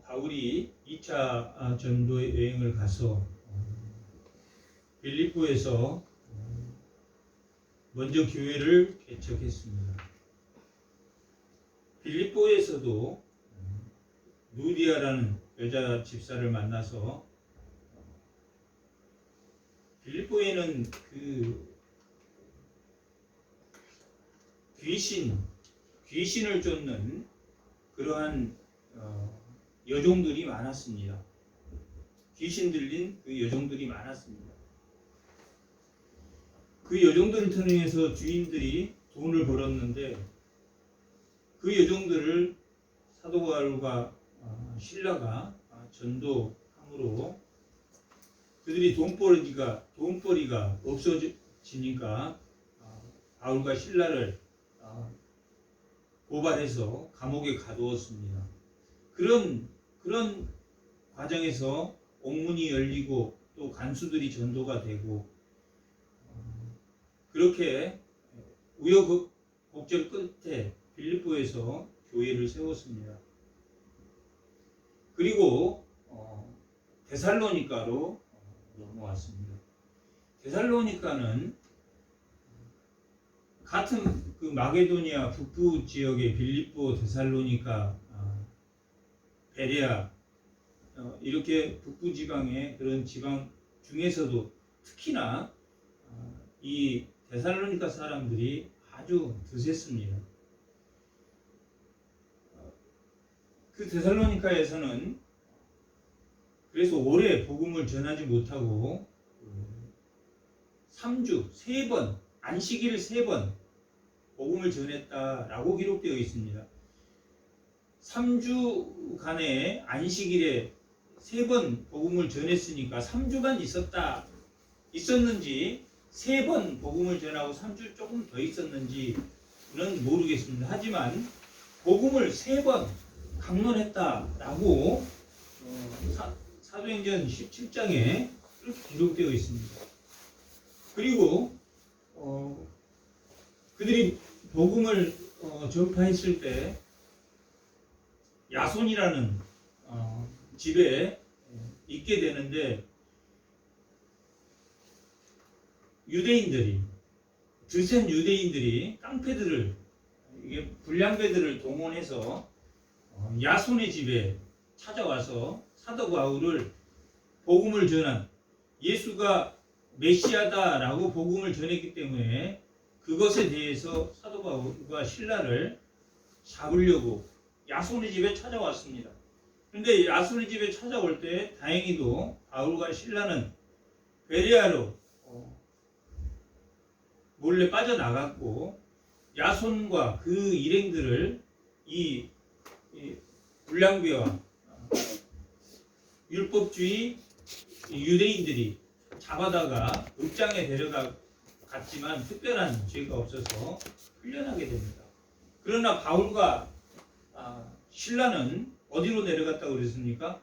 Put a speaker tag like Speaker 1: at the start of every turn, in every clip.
Speaker 1: 바울이 2차 전도 여행을 가서 빌립보에서 먼저 교회를 개척했습니다. 빌립보에서도 누디아라는 여자 집사를 만나서 빌립보에는 그 귀신을 쫓는 그러한 여종들이 많았습니다. 귀신 들린 그 여종들이 많았습니다. 그 여종들을 통해서 주인들이 돈을 벌었는데 그 여종들을 사도 바울과 신라가 전도함으로 그들이 돈벌이가 없어지니까 바울과 신라를 고발해서 감옥에 가두었습니다. 그런 과정에서 옥문이 열리고 또 간수들이 전도가 되고 그렇게 우여곡절 끝에 빌립보에서 교회를 세웠습니다. 그리고 데살로니가로 넘어왔습니다. 데살로니가는 같은 그 마게도니아 북부 지역의 빌립보, 데살로니가, 베레아 이렇게 북부 지방의 그런 지방 중에서도 특히나 이 데살로니가 사람들이 아주 드셌습니다. 그 데살로니가에서는 그래서 오래 복음을 전하지 못하고 3주 3번 안식일 3번 복음을 전했다라고 기록되어 있습니다. 3주간의 안식일에 3번 복음을 전했으니까 3주간 있었는지 3번 복음을 전하고 3주 조금 더 있었는지는 모르겠습니다. 하지만 복음을 3번 강론했다라고 사도행전 17장에 이렇게 기록되어 있습니다. 그리고 그들이 복음을 전파했을 때 야손이라는 집에 있게 되는데 드센 유대인들이 깡패들을 불량배들을 동원해서 야손의 집에 찾아와서 사도 바울을 복음을 전한 예수가 메시아다라고 복음을 전했기 때문에 그것에 대해서 사도 바울과 신라를 잡으려고 야손의 집에 찾아왔습니다. 그런데 야손의 집에 찾아올 때 다행히도 바울과 신라는 베레아로 몰래 빠져나갔고 야손과 그 일행들을 이 불량배와 율법주의 유대인들이 잡아다가 읍장에 데려갔지만 특별한 죄가 없어서 풀려나게 됩니다. 그러나 바울과 신라는 어디로 내려갔다고 그랬습니까?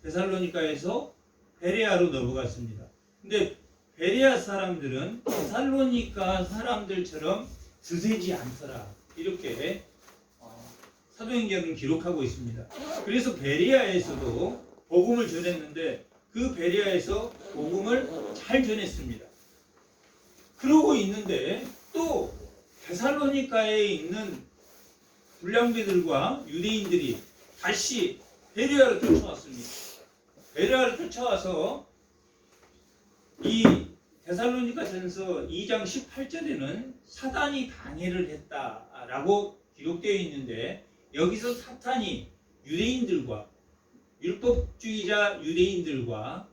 Speaker 1: 데살로니가에서 베레아로 넘어갔습니다. 근데 베레아 사람들은 데살로니가 사람들처럼 드세지 않더라. 이렇게 사도행전은 기록하고 있습니다. 그래서 베레아에서도 복음을 전했는데 그 베레아에서 복음을 잘 전했습니다. 그러고 있는데 또 데살로니가에 있는 불량배들과 유대인들이 다시 베레아로 쫓아왔습니다. 베레아로 쫓아와서 이 데살로니가전서 2장 18절에는 사단이 방해를 했다라고 기록되어 있는데 여기서 사탄이 유대인들과 율법주의자 유대인들과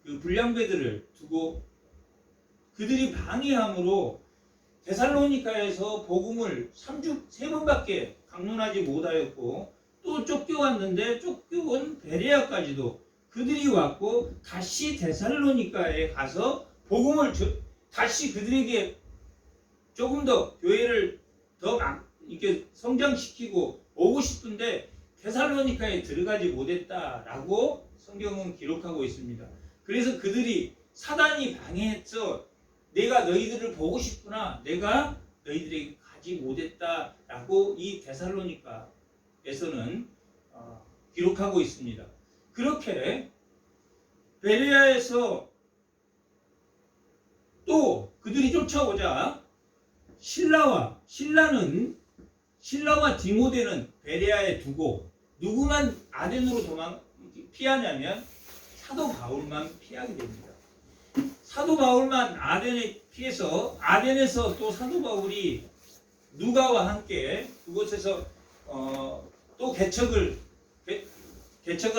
Speaker 1: 그 불량배들을 두고 그들이 방해함으로 데살로니가에서 복음을 3번밖에 강론하지 못하였고 또 쫓겨왔는데 쫓겨온 베레아까지도 그들이 왔고 다시 데살로니가에 가서 복음을 다시 그들에게 조금 더 교회를 더 이렇게 성장시키고 오고 싶은데 데살로니가에 들어가지 못했다라고 성경은 기록하고 있습니다. 그래서 그들이 사단이 방해해서 내가 너희들을 보고 싶구나, 내가 너희들에게 가지 못했다라고 이 데살로니가에서는 기록하고 있습니다. 그렇게 베레아에서 또 그들이 쫓아오자 신라와 디모데는 베레아에 두고 누구만 아덴으로 피하냐면 사도 바울만 피하게 됩니다. 사도 바울만 아덴에 피해서 아덴에서 또 사도 바울이 누가와 함께 그곳에서 또 개척을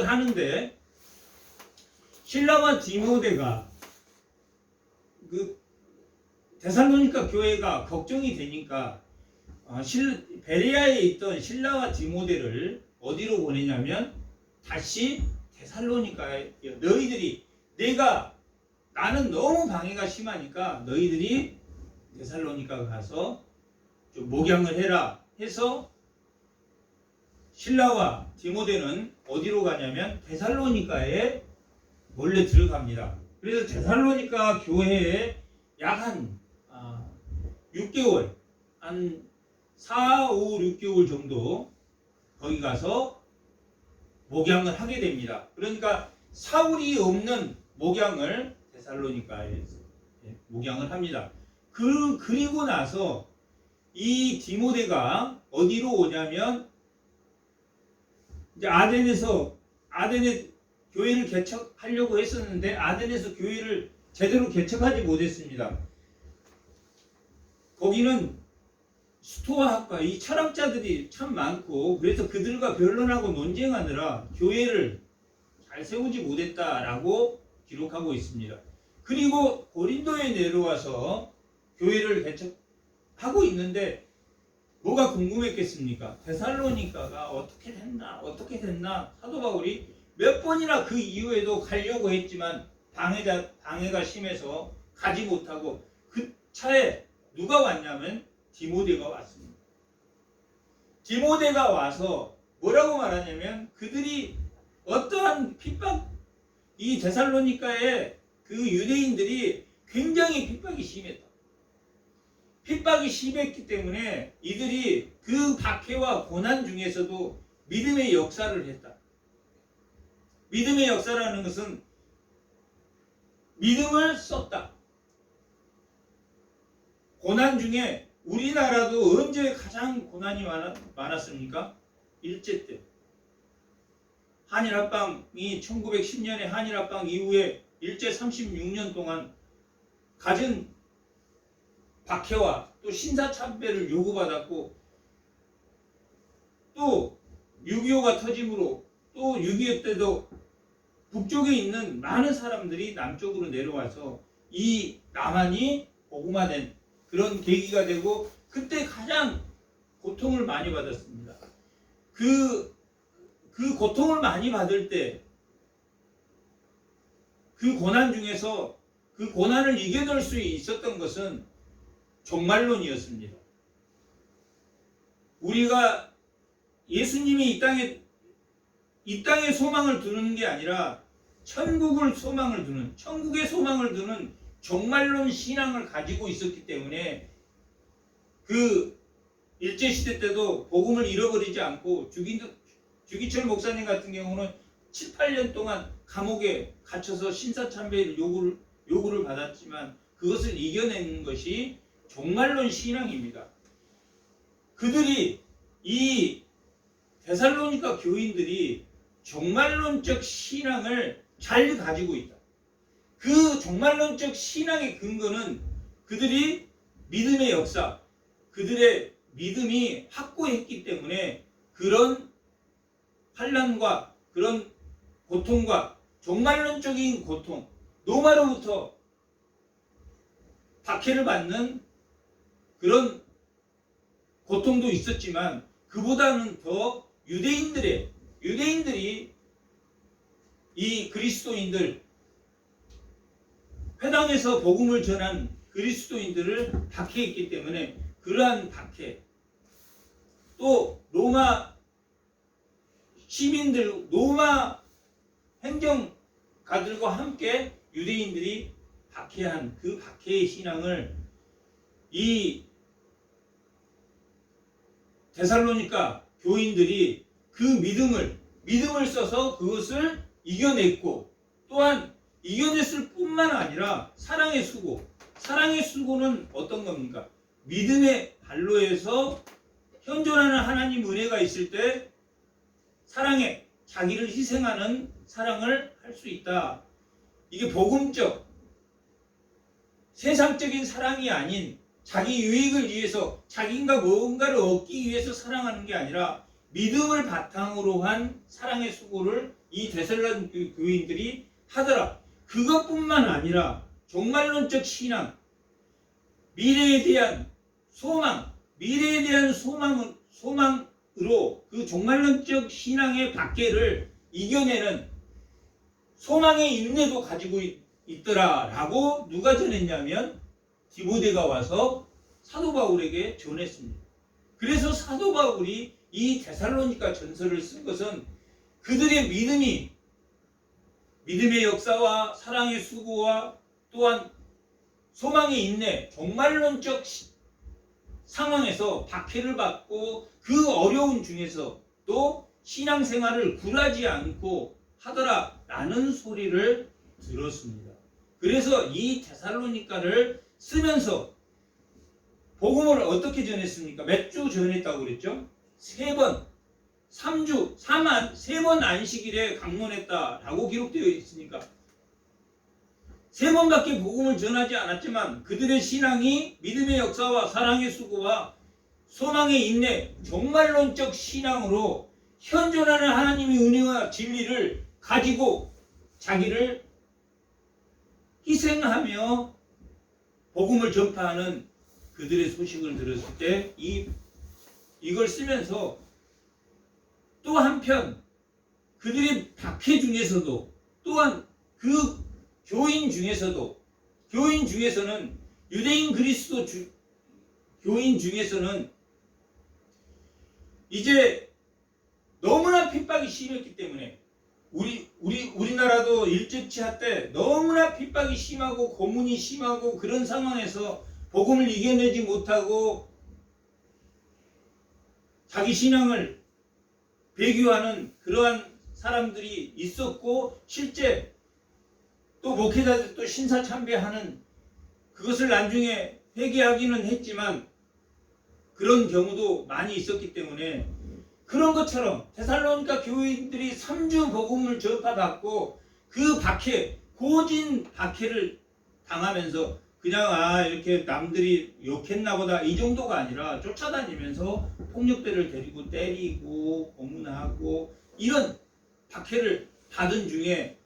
Speaker 1: 하는데 신라와 디모데가 그 데살로니가 교회가 걱정이 되니까 베레아에 있던 신라와 디모데를 어디로 보내냐면 다시 데살로니가에 나는 너무 방해가 심하니까 너희들이 데살로니가 가서 좀 목양을 해라 해서 신라와 디모데는 어디로 가냐면 데살로니가에 몰래 들어갑니다. 그래서 데살로니가 교회에 약 한 6개월, 한 4, 5, 6개월 정도 거기 가서 목양을 하게 됩니다. 그러니까 사울이 없는 목양을 데살로니가에서 목양을 합니다. 그리고 나서 이 디모데가 어디로 오냐면 이제 아덴에 교회를 개척하려고 했었는데 아덴에서 교회를 제대로 개척하지 못했습니다. 거기는 스토아학과 이 철학자들이 참 많고 그래서 그들과 변론하고 논쟁하느라 교회를 잘 세우지 못했다라고 기록하고 있습니다. 그리고 고린도에 내려와서 교회를 개척하고 있는데 뭐가 궁금했겠습니까? 데살로니가가 어떻게 됐나 사도 바울이 몇 번이나 그 이후에도 가려고 했지만 방해가 심해서 가지 못하고 그 차에 누가 왔냐면 디모데가 왔습니다. 디모데가 와서 뭐라고 말하냐면 그들이 어떠한 이 데살로니가의 그 유대인들이 굉장히 핍박이 심했다. 핍박이 심했기 때문에 이들이 그 박해와 고난 중에서도 믿음의 역사를 했다. 믿음의 역사라는 것은 믿음을 썼다. 고난 중에 우리나라도 언제 가장 고난이 많았습니까? 일제 때. 한일합방이 1910년에 한일합방 이후에 일제 36년 동안 가진 박해와 또 신사참배를 요구받았고 또 6.25가 터짐으로 또 6.25 때도 북쪽에 있는 많은 사람들이 남쪽으로 내려와서 이 남한이 복음화된 그런 계기가 되고 그때 가장 고통을 많이 받았습니다. 그 고통을 많이 받을 때 그 고난 중에서 그 고난을 이겨낼 수 있었던 것은 종말론이었습니다. 우리가 예수님이 이 땅에 소망을 두는 게 아니라 천국의 소망을 두는 종말론 신앙을 가지고 있었기 때문에 그 일제시대 때도 복음을 잃어버리지 않고 주기철 목사님 같은 경우는 7, 8년 동안 감옥에 갇혀서 신사참배를 요구를 받았지만 그것을 이겨내는 것이 종말론 신앙입니다. 그들이 이 데살로니가 교인들이 종말론적 신앙을 잘 가지고 있다. 그 종말론적 신앙의 근거는 그들이 믿음의 역사, 그들의 믿음이 확고했기 때문에 그런 환난과 그런 고통과 종말론적인 고통, 로마로부터 박해를 받는 그런 고통도 있었지만 그보다는 더 유대인들이 이 그리스도인들 회당에서 복음을 전한 그리스도인들을 박해했기 때문에 그러한 박해 또 로마 시민들 로마 행정가들과 함께 유대인들이 박해한 그 박해의 신앙을 이 데살로니가 교인들이 그 믿음을 믿음을 써서 그것을 이겨냈고, 또한 이겨냈을 뿐만 아니라 사랑의 수고. 사랑의 수고는 어떤 겁니까? 믿음의 발로에서 현존하는 하나님 은혜가 있을 때 사랑에 자기를 희생하는 사랑을 할 수 있다. 이게 복음적, 세상적인 사랑이 아닌 자기 유익을 위해서, 자기가 뭔가를 얻기 위해서 사랑하는 게 아니라 믿음을 바탕으로 한 사랑의 수고를 이 데살로니가 교인들이 하더라. 그것뿐만 아니라 종말론적 신앙, 미래에 대한 소망, 미래에 대한 소망으로 그 종말론적 신앙의 박해를 이겨내는 소망의 인내도 가지고 있더라라고 누가 전했냐면 디모데가 와서 사도 바울에게 전했습니다. 그래서 사도 바울이 이 데살로니가 전서를 쓴 것은 그들의 믿음의 역사와 사랑의 수고와 또한 소망의 인내, 종말론적 상황에서 박해를 받고 그 어려운 중에서 또 신앙생활을 굴하지 않고 하더라라는 소리를 들었습니다. 그래서 이 데살로니가를 쓰면서 복음을 어떻게 전했습니까? 몇 주 전했다고 그랬죠? 3번, 3주, 3번 안식일에 강론했다라고 기록되어 있으니까 3번밖에 복음을 전하지 않았지만 그들의 신앙이 믿음의 역사와 사랑의 수고와 소망의 인내, 종말론적 신앙으로 현존하는 하나님의 은혜와 진리를 가지고 자기를 희생하며 복음을 전파하는 그들의 소식을 들었을 때 이걸 쓰면서 또 한편 그들의 박해 중에서도 또한 그 교인 중에서는 유대인 그리스도 교인 중에서는 이제 너무나 핍박이 심했기 때문에 우리나라도 일제치하 때 너무나 핍박이 심하고 고문이 심하고 그런 상황에서 복음을 이겨내지 못하고 자기 신앙을 배교하는 그러한 사람들이 있었고 실제 또 목회자들 또 신사참배하는 그것을 나중에 회개하기는 했지만 그런 경우도 많이 있었기 때문에 그런 것처럼 데살로니가 교인들이 3주 복음을 전파받고 그 박해, 고진 박해를 당하면서 그냥 이렇게 남들이 욕했나 보다 이 정도가 아니라 쫓아다니면서 폭력배를 데리고 때리고 고문하고 이런 박해를 받은 중에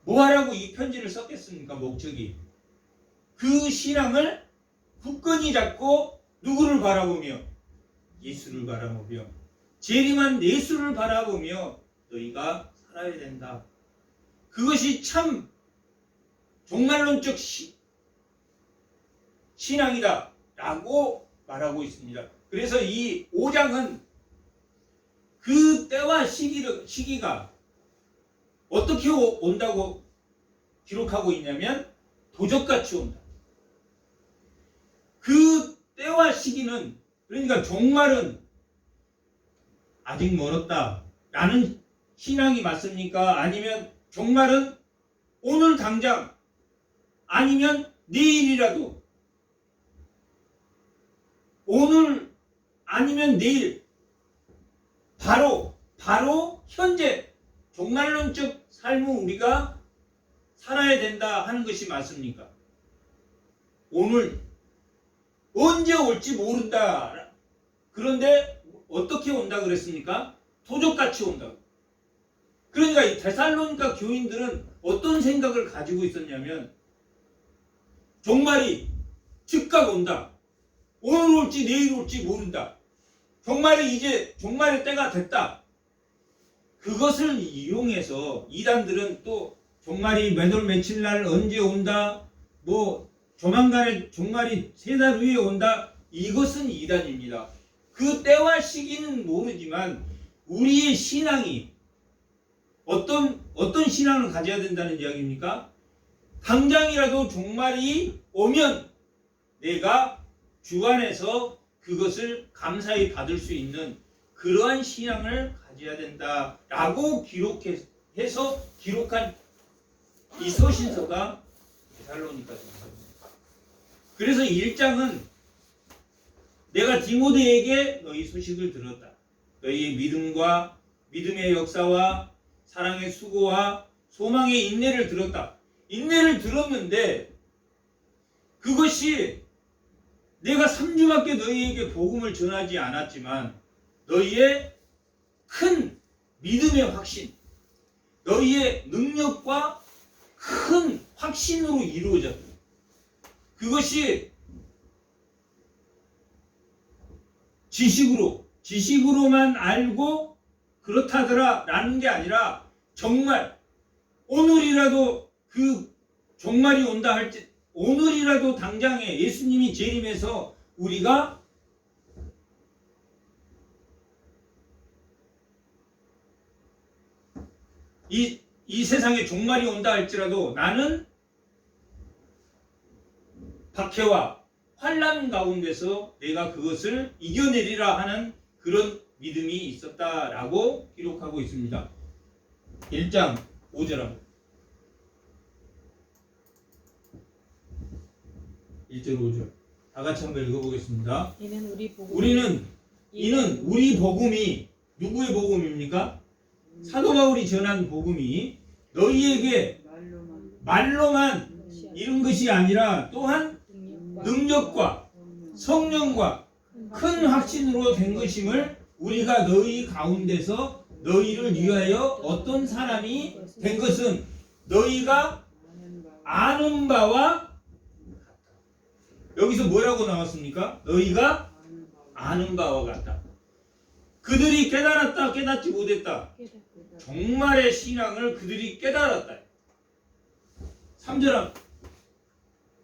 Speaker 1: 뭐하라고 이 편지를 썼겠습니까? 목적이 그 신앙을 굳건히 잡고 누구를 바라보며 예수를 바라보며 재림한 예수를 바라보며 너희가 살아야 된다. 그것이 참 종말론적 신앙이다 라고 말하고 있습니다. 그래서 이 5장은 그 때와 시기가 어떻게 온다고 기록하고 있냐면 도적같이 온다. 그 때와 시기는 그러니까 종말은 아직 멀었다 라는 신앙이 맞습니까? 아니면 종말은 오늘 당장 아니면 내일이라도 오늘 아니면 내일 바로 현재 종말론적 삶을 우리가 살아야 된다 하는 것이 맞습니까? 오늘 언제 올지 모른다. 그런데 어떻게 온다 그랬습니까? 도적같이 온다. 그러니까 이 데살로니가 교인들은 어떤 생각을 가지고 있었냐면 종말이 즉각 온다. 오늘 올지 내일 올지 모른다. 종말의 때가 됐다. 그것을 이용해서 이단들은 또 종말이 몇 월 며칠 날 언제 온다. 조만간에 종말이 3달 후에 온다. 이것은 이단입니다. 그 때와 시기는 모르지만 우리의 신앙이 어떤 신앙을 가져야 된다는 이야기입니까? 당장이라도 종말이 오면 내가 주 안에서 그것을 감사히 받을 수 있는 그러한 신앙을 가져야 된다라고 해서 기록한 이 서신서가 데살로니가서입니다. 그래서 1장은 내가 디모데에게 너희 소식을 들었다. 너희의 믿음의 역사와 사랑의 수고와 소망의 인내를 들었다. 인내를 들었는데 그것이 내가 3주밖에 너희에게 복음을 전하지 않았지만 너희의 큰 믿음의 확신, 너희의 능력과 큰 확신으로 이루어졌다. 그것이 지식으로만 알고 그렇다더라 라는 게 아니라 정말 오늘이라도 그 종말이 온다 할지 오늘이라도 당장에 예수님이 재림해서 우리가 이 세상에 종말이 온다 할지라도 나는 박해와 환난 가운데서 내가 그것을 이겨내리라 하는 그런 믿음이 있었다라고 기록하고 있습니다. 1장 5절합니다. 1절 5절 다 같이 한번 읽어보겠습니다. 이는 우리 복음이 누구의 복음입니까? 사도 바울이 전한 복음이 너희에게 말로만 이룬 것이 아니라 또한 능력과 성령과 큰 확신으로 된 것임을 우리가 너희 가운데서 너희를 위하여 어떤 사람이 된 것은 너희가 아는 바와 같다. 여기서 뭐라고 나왔습니까? 너희가 아는 바와 같다. 그들이 깨달았다, 깨닫지 못했다. 종말의 신앙을 그들이 깨달았다. 3절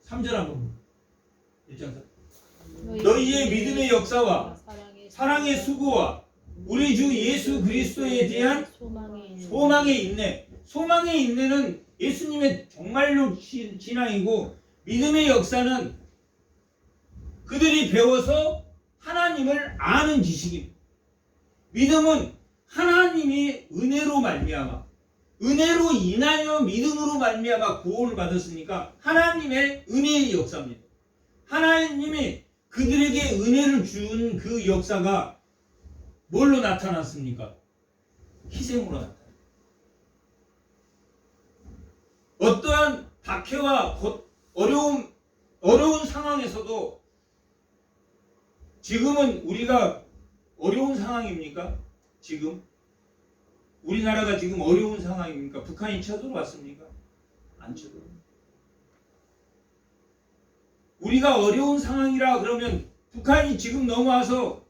Speaker 1: 한번 1장 4 너희의 믿음의 역사와 사랑의 수고와 우리 주 예수 그리스도에 대한 소망의 인내. 소망의 인내는 예수님의 종말적 신앙이고 믿음의 역사는 그들이 배워서 하나님을 아는 지식입니다. 믿음은 하나님이 은혜로 말미암아 은혜로 인하여 믿음으로 말미암아 구원을 받았으니까 하나님의 은혜의 역사입니다. 하나님이 그들에게 은혜를 준 그 역사가 뭘로 나타났습니까? 희생으로 나타났습니다. 어떠한 박해와 어려운 상황에서도 지금은 우리가 어려운 상황입니까? 지금? 우리나라가 지금 어려운 상황입니까? 북한이 쳐들어왔습니까? 안 쳐들어왔습니다. 우리가 어려운 상황이라 그러면 북한이 지금 넘어와서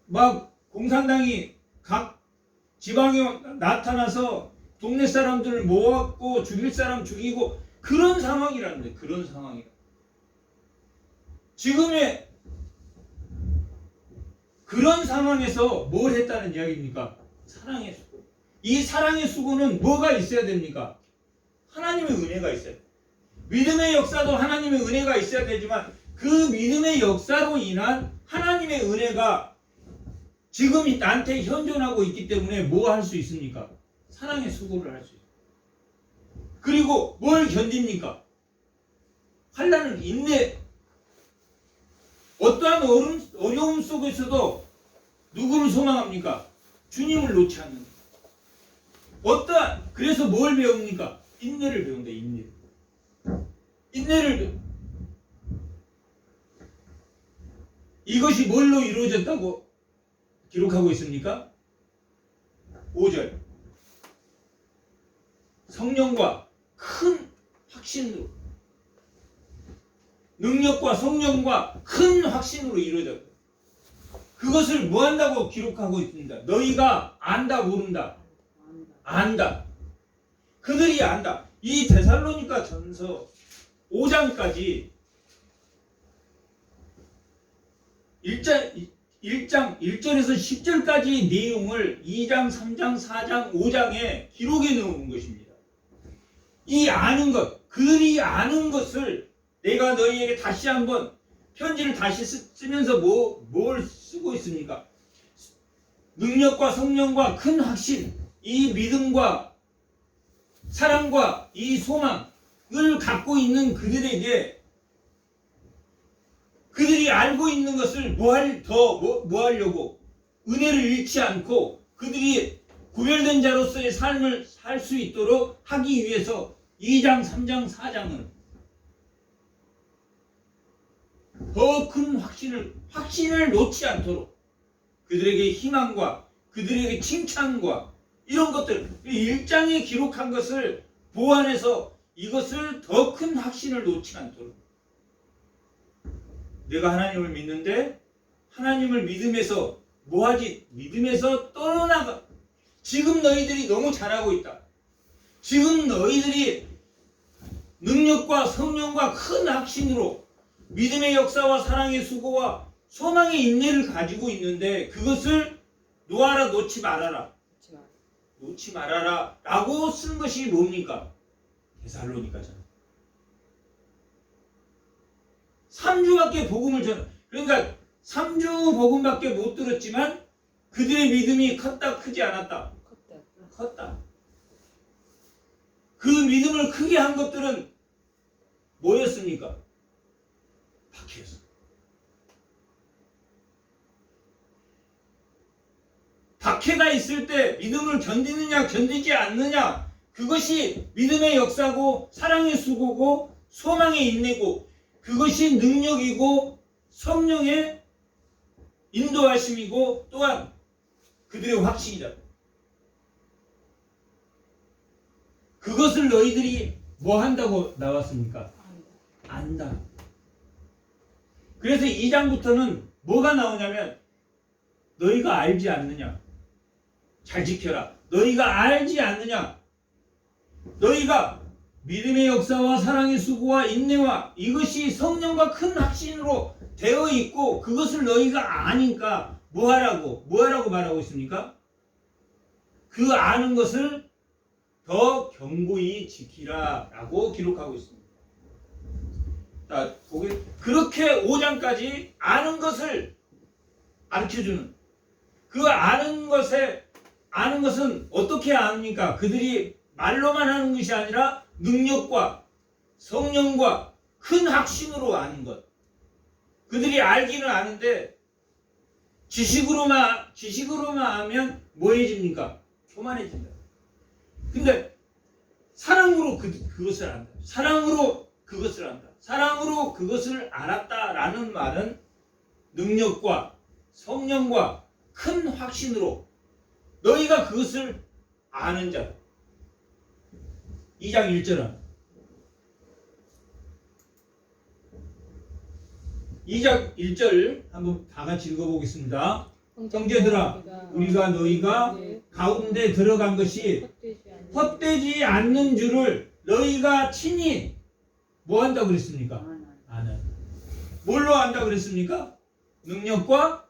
Speaker 1: 막 공산당이 각 지방에 나타나서 동네 사람들을 모았고 죽일 사람 죽이고 그런 상황이라는데 그런 상황이라. 지금의 그런 상황에서 뭘 했다는 이야기입니까? 사랑의 수고. 이 사랑의 수고는 뭐가 있어야 됩니까? 하나님의 은혜가 있어야 돼요. 믿음의 역사도 하나님의 은혜가 있어야 되지만 그 믿음의 역사로 인한 하나님의 은혜가 지금 나한테 현존하고 있기 때문에 뭐 할 수 있습니까? 사랑의 수고를 할 수 있어요. 그리고 뭘 견딥니까? 환난을 인내. 어떠한 어려움 속에서도 누구를 소망합니까? 주님을 놓지 않는. 그래서 뭘 배웁니까? 인내를 배운다. 인내를 배운다. 이것이 뭘로 이루어졌다고 기록하고 있습니까? 5절 성령과 큰 확신으로 능력과 성령과 큰 확신으로 이루어졌다. 그것을 뭐 한다고 기록하고 있습니다. 너희가 안다 모른다. 안다. 그들이 안다. 이 데살로니가 전서 5장까지 1장 1절에서 10절까지 내용을 2장, 3장, 4장, 5장에 기록해 놓은 것입니다. 이 아는 것, 그들이 아는 것을 내가 너희에게 다시 한번 편지를 다시 쓰면서 뭘 쓰고 있습니까? 능력과 성령과 큰 확신, 이 믿음과 사랑과 이 소망을 갖고 있는 그들에게 그들이 알고 있는 것을 뭐 하려고 은혜를 잃지 않고 그들이 구별된 자로서의 삶을 살 수 있도록 하기 위해서 2장, 3장, 4장은 더 큰 확신을 놓지 않도록 그들에게 희망과 그들에게 칭찬과 이런 것들 1장에 기록한 것을 보완해서 이것을 더 큰 확신을 놓지 않도록 내가 하나님을 믿는데 하나님을 믿음에서 뭐하지? 믿음에서 떠나가. 지금 너희들이 너무 잘하고 있다. 지금 너희들이 능력과 성령과 큰 확신으로 믿음의 역사와 사랑의 수고와 소망의 인내를 가지고 있는데 그것을 놓아라, 놓지 말아라. 놓지 말아라 라고 쓴 것이 뭡니까? 데살로니가잖아. 3주밖에 복음을 그러니까 3주 복음밖에 못 들었지만 그들의 믿음이 컸다 크지 않았다? 컸다. 그 믿음을 크게 한 것들은 뭐였습니까? 박해였어. 박해가 있을 때 믿음을 견디느냐 견디지 않느냐 그것이 믿음의 역사고 사랑의 수고고 소망의 인내고 그것이 능력이고 성령의 인도하심이고 또한 그들의 확신이다. 그것을 너희들이 뭐 한다고 나왔습니까? 안다. 그래서 2장부터는 뭐가 나오냐면 너희가 알지 않느냐? 잘 지켜라. 너희가 알지 않느냐? 너희가 믿음의 역사와 사랑의 수고와 인내와 이것이 성령과 큰 확신으로 되어 있고 그것을 너희가 아니까 뭐하라고 말하고 있습니까? 그 아는 것을 더 견고히 지키라 라고 기록하고 있습니다. 자, 그렇게 5장까지 아는 것을 가르쳐주는 그 아는 것은 어떻게 압니까? 그들이 말로만 하는 것이 아니라 능력과 성령과 큰 확신으로 아는 것. 그들이 알기는 아는데 지식으로만 하면 뭐해집니까? 교만해진다. 근데 사랑으로 그것을 안다. 사랑으로 그것을 안다. 사랑으로 그것을 알았다라는 말은 능력과 성령과 큰 확신으로 너희가 그것을 아는 자. 2장 1절은 2장 1절 한번 다 같이 읽어보겠습니다. 형제들아 우리가 너희가 가운데 들어간 것이 헛되지 않는 줄을 너희가 친히 뭐 한다고 그랬습니까? 아는. 뭘로 한다고 그랬습니까? 능력과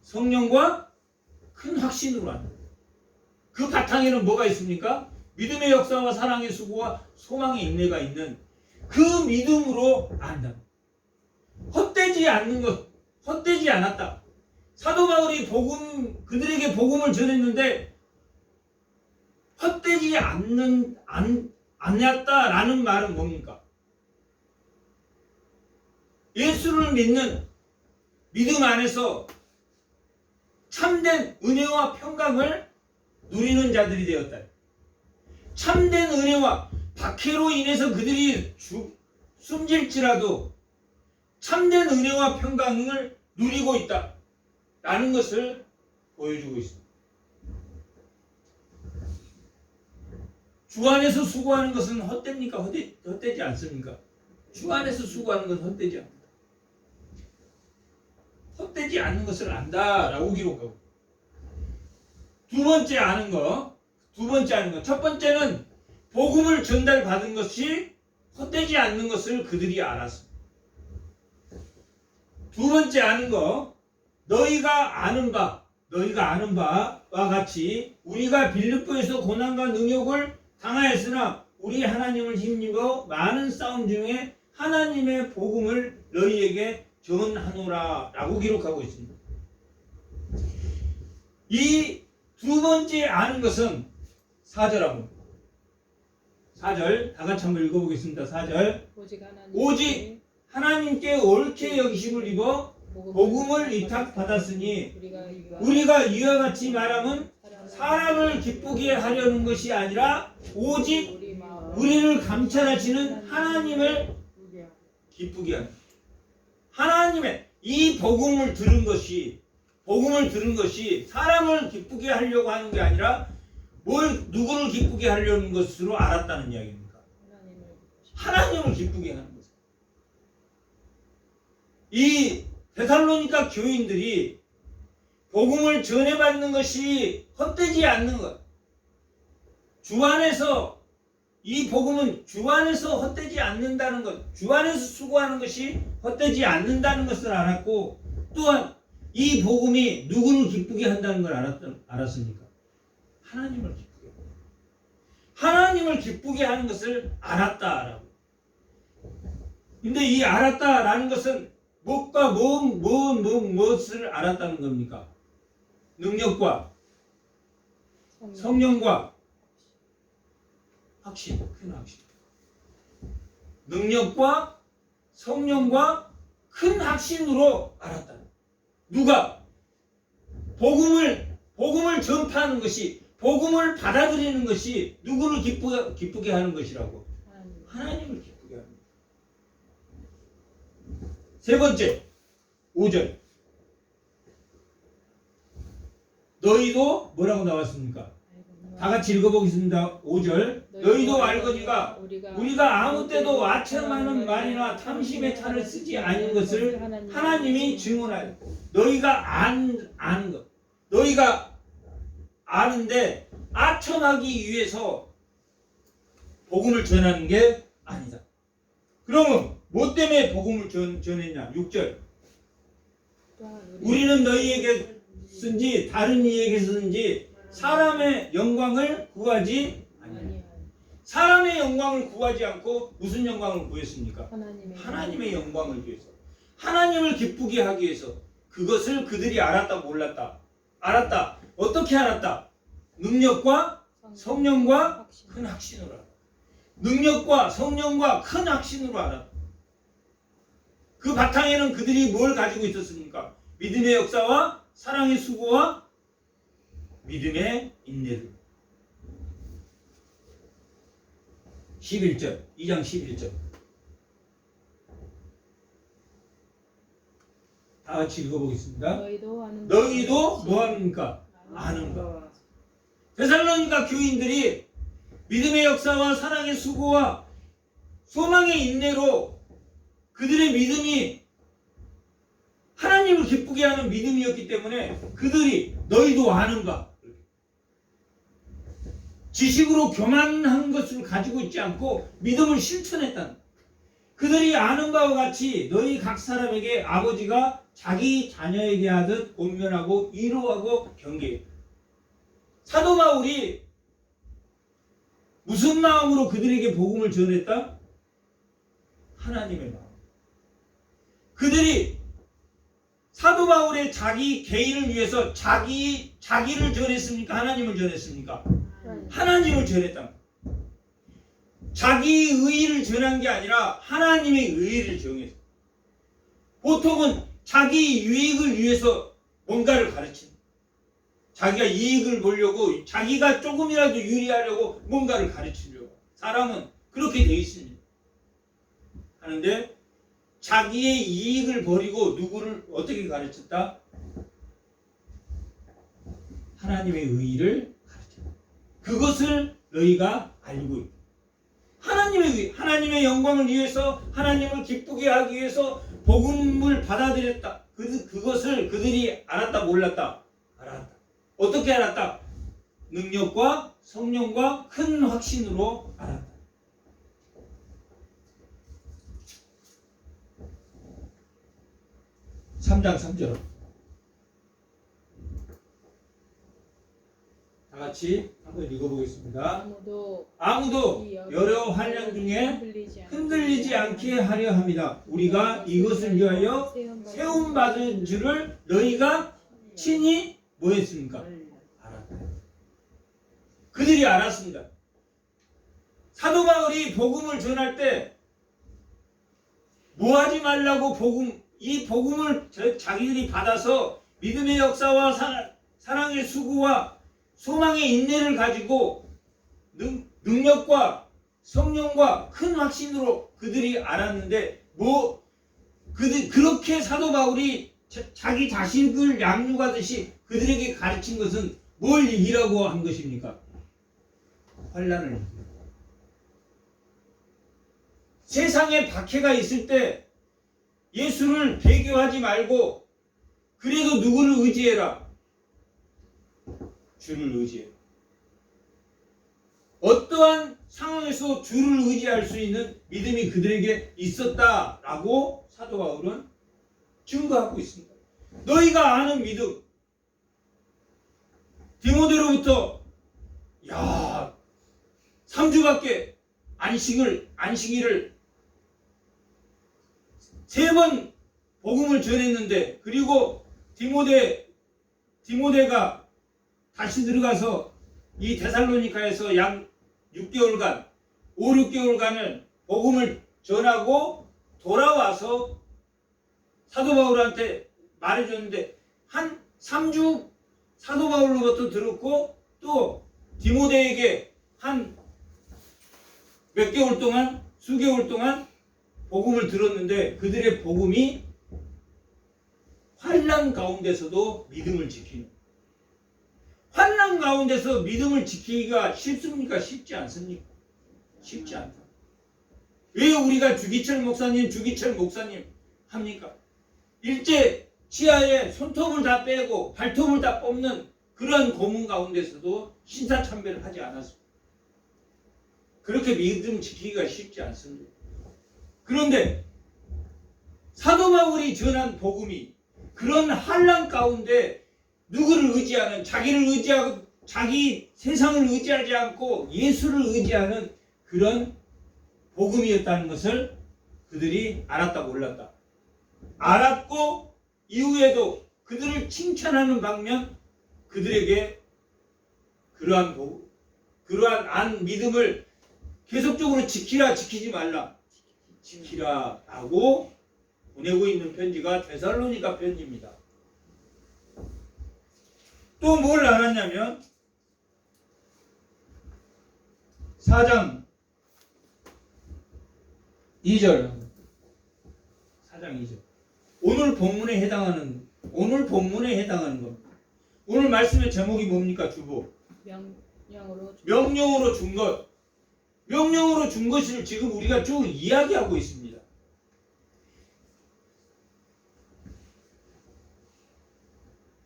Speaker 1: 성령과 큰 확신으로 한다. 그 바탕에는 뭐가 있습니까? 믿음의 역사와 사랑의 수고와 소망의 인내가 있는 그 믿음으로 안다. 헛되지 않는 것, 헛되지 않았다. 사도 바울이 그들에게 복음을 전했는데 헛되지 않았다라는 말은 뭡니까? 예수를 믿는 믿음 안에서 참된 은혜와 평강을 누리는 자들이 되었다. 참된 은혜와 박해로 인해서 그들이 숨질지라도 참된 은혜와 평강을 누리고 있다 라는 것을 보여주고 있습니다. 주 안에서 수고하는 것은 헛됩니까? 헛되지 않습니까? 주 안에서 수고하는 것은 헛되지 않습니다. 헛되지 않는 것을 안다라고 기록하고 두 번째 아는 것. 첫 번째는 복음을 전달받은 것이 헛되지 않는 것을 그들이 알았습니다. 두 번째 아는 것. 너희가 아는 바와 같이 우리가 빌립보에서 고난과 능욕을 당하였으나 우리 하나님을 힘입어 많은 싸움 중에 하나님의 복음을 너희에게 전하노라 라고 기록하고 있습니다. 이 두 번째 아는 것은 4절하고 4절 다 같이 한번 읽어보겠습니다. 4절 오직 하나님께 옳게 여기심을 입어 복음을 위탁받았으니 우리가 이와 같이 말하면 사람을 기쁘게 하려는 것이 아니라 오직 우리를 감찰하시는 하나님을 기쁘게 하는, 하나님의 이 복음을 들은 것이 사람을 기쁘게 하려고 하는 게 아니라 누구를 기쁘게 하려는 것으로 알았다는 이야기입니까? 하나님을 기쁘게 하는 거죠. 이 데살로니가 교인들이 복음을 전해받는 것이 헛되지 않는 것, 주 안에서 이 복음은 주 안에서 헛되지 않는다는 것, 주 안에서 수고하는 것이 헛되지 않는다는 것을 알았고, 또한 이 복음이 누구를 기쁘게 한다는 걸 알았습니까? 하나님을 기쁘게, 하나님을 기쁘게 하는 것을 알았다라고. 근데 이 알았다라는 것은 무엇을 알았다는 겁니까? 능력과 성령과 확신, 큰 확신. 능력과 성령과 큰 확신으로 알았다. 누가? 복음을 전파하는 것이, 복음을 받아들이는 것이 누구를 기쁘게 하는 것이라고? 하나님을 기쁘게 하는 것. 세 번째, 5절. 너희도 뭐라고 나왔습니까? 다 같이 읽어보겠습니다. 5절. 너희도 알거니가 우리가 아무 때도 아첨하는 말이나 탐심의 탈을 쓰지 않은 것을 하나님이 증언하여. 너희가 아는 것. 너희가 아는데 아첨하기 위해서 복음을 전하는 게 아니다. 그러면 뭐 때문에 복음을 전했냐? 6절. 우리는 너희에게 쓴지 다른 이에게 쓴지 사람의 영광을 구하지 아니하니. 사람의 영광을 구하지 않고 무슨 영광을 구했습니까? 하나님의 영광을 위해서, 하나님을 기쁘게 하기 위해서. 그것을 그들이 알았다 몰랐다? 알았다. 어떻게 알았다? 능력과 성령과 큰 확신으로 알았다. 능력과 성령과 큰 확신으로 알았다. 그 바탕에는 그들이 뭘 가지고 있었습니까? 믿음의 역사와 사랑의 수고와 믿음의 인내를. 11절, 2장 11절. 다 같이 읽어보겠습니다. 너희도 뭐합니까? 아는 것. 데살로니가 교인들이 믿음의 역사와 사랑의 수고와 소망의 인내로 그들의 믿음이 하나님을 기쁘게 하는 믿음이었기 때문에 그들이 너희도 아는가? 지식으로 교만한 것을 가지고 있지 않고 믿음을 실천했다. 그들이 아는 바와 같이 너희 각 사람에게 아버지가 자기 자녀에게 하듯 권면하고 위로하고 경계했다. 사도 바울이 무슨 마음으로 그들에게 복음을 전했다? 하나님의 마음. 그들이 사도 바울의 자기 개인을 위해서 자기를 전했습니까? 하나님을 전했습니까? 하나님을 전했다. 자기 의의를 전한 게 아니라 하나님의 의의를 정했어. 보통은 자기 유익을 위해서 뭔가를 가르친다. 자기가 이익을 보려고, 자기가 조금이라도 유리하려고 뭔가를 가르치려고. 사람은 그렇게 돼 있습니다. 하는데 자기의 이익을 버리고 누구를 어떻게 가르쳤다? 하나님의 의의를 가르쳤다. 그것을 너희가 알고 있다. 하나님의 의의, 하나님의 영광을 위해서, 하나님을 기쁘게 하기 위해서 복음을 받아들였다. 그것을 그들이 알았다 몰랐다? 알았다. 어떻게 알았다? 능력과 성령과 큰 확신으로 알았다. (3장 3절) 다 같이 한번 읽어보겠습니다.
Speaker 2: 아무도
Speaker 1: 아무도 여러 환란 중에 흔들리지 않게 하려 합니다. 우리가 이것을 위하여 세움 받은 줄을 너희가 친히 뭐했습니까? 알았다. 그들이 알았습니다. 사도 바울이 복음을 전할 때 뭐하지 말라고 이 복음을 자기들이 받아서 믿음의 역사와 사랑의 수고와 소망의 인내를 가지고 능력과 성령과 큰 확신으로 그들이 알았는데 그렇게 사도 바울이 자기 자식을 양육하듯이 그들에게 가르친 것은 뭘 이기라고 한 것입니까? 환난을. 세상에 박해가 있을 때 예수를 배교하지 말고 그래도 누구를 의지해라? 주를 의지해. 어떠한 상황에서 주를 의지할 수 있는 믿음이 그들에게 있었다라고 사도 바울은 증거하고 있습니다. 너희가 아는 믿음. 디모데로부터 3주밖에 안식일을 3번 복음을 전했는데, 그리고 디모데가 다시 들어가서 이 데살로니카에서 약 6개월간 5-6개월간을 복음을 전하고 돌아와서 사도 바울한테 말해줬는데, 한 3주 사도 바울로부터 들었고 또 디모데에게 한 몇 개월 동안, 수개월 동안 복음을 들었는데, 그들의 복음이 환난 가운데서도 믿음을 지키는, 환난 가운데서 믿음을 지키기가 쉽습니까? 쉽지 않습니까? 쉽지 않다. 왜 우리가 주기철 목사님 합니까? 일제 치하에 손톱을 다 빼고 발톱을 다 뽑는 그러한 고문 가운데서도 신사참배를 하지 않았습니다. 그렇게 믿음 지키기가 쉽지 않습니다. 그런데 사도 바울이 전한 복음이 그런 환난 가운데 누구를 의지하는, 자기를 의지하고 자기 세상을 의지하지 않고 예수를 의지하는 그런 복음이었다는 것을 그들이 알았다 몰랐다. 알았고 이후에도 그들을 칭찬하는 방면 그들에게 그러한 믿음을 계속적으로 지키라, 지키지 말라, 지키라 라고 보내고 있는 편지가 데살로니가 편지입니다. 또 뭘 알았냐면 4장 2절 오늘 본문에 해당하는 겁니다. 오늘 말씀의 제목이 뭡니까? 주보. 명령으로 준 것. 명령으로 준 것을 지금 우리가 쭉 이야기하고 있습니다.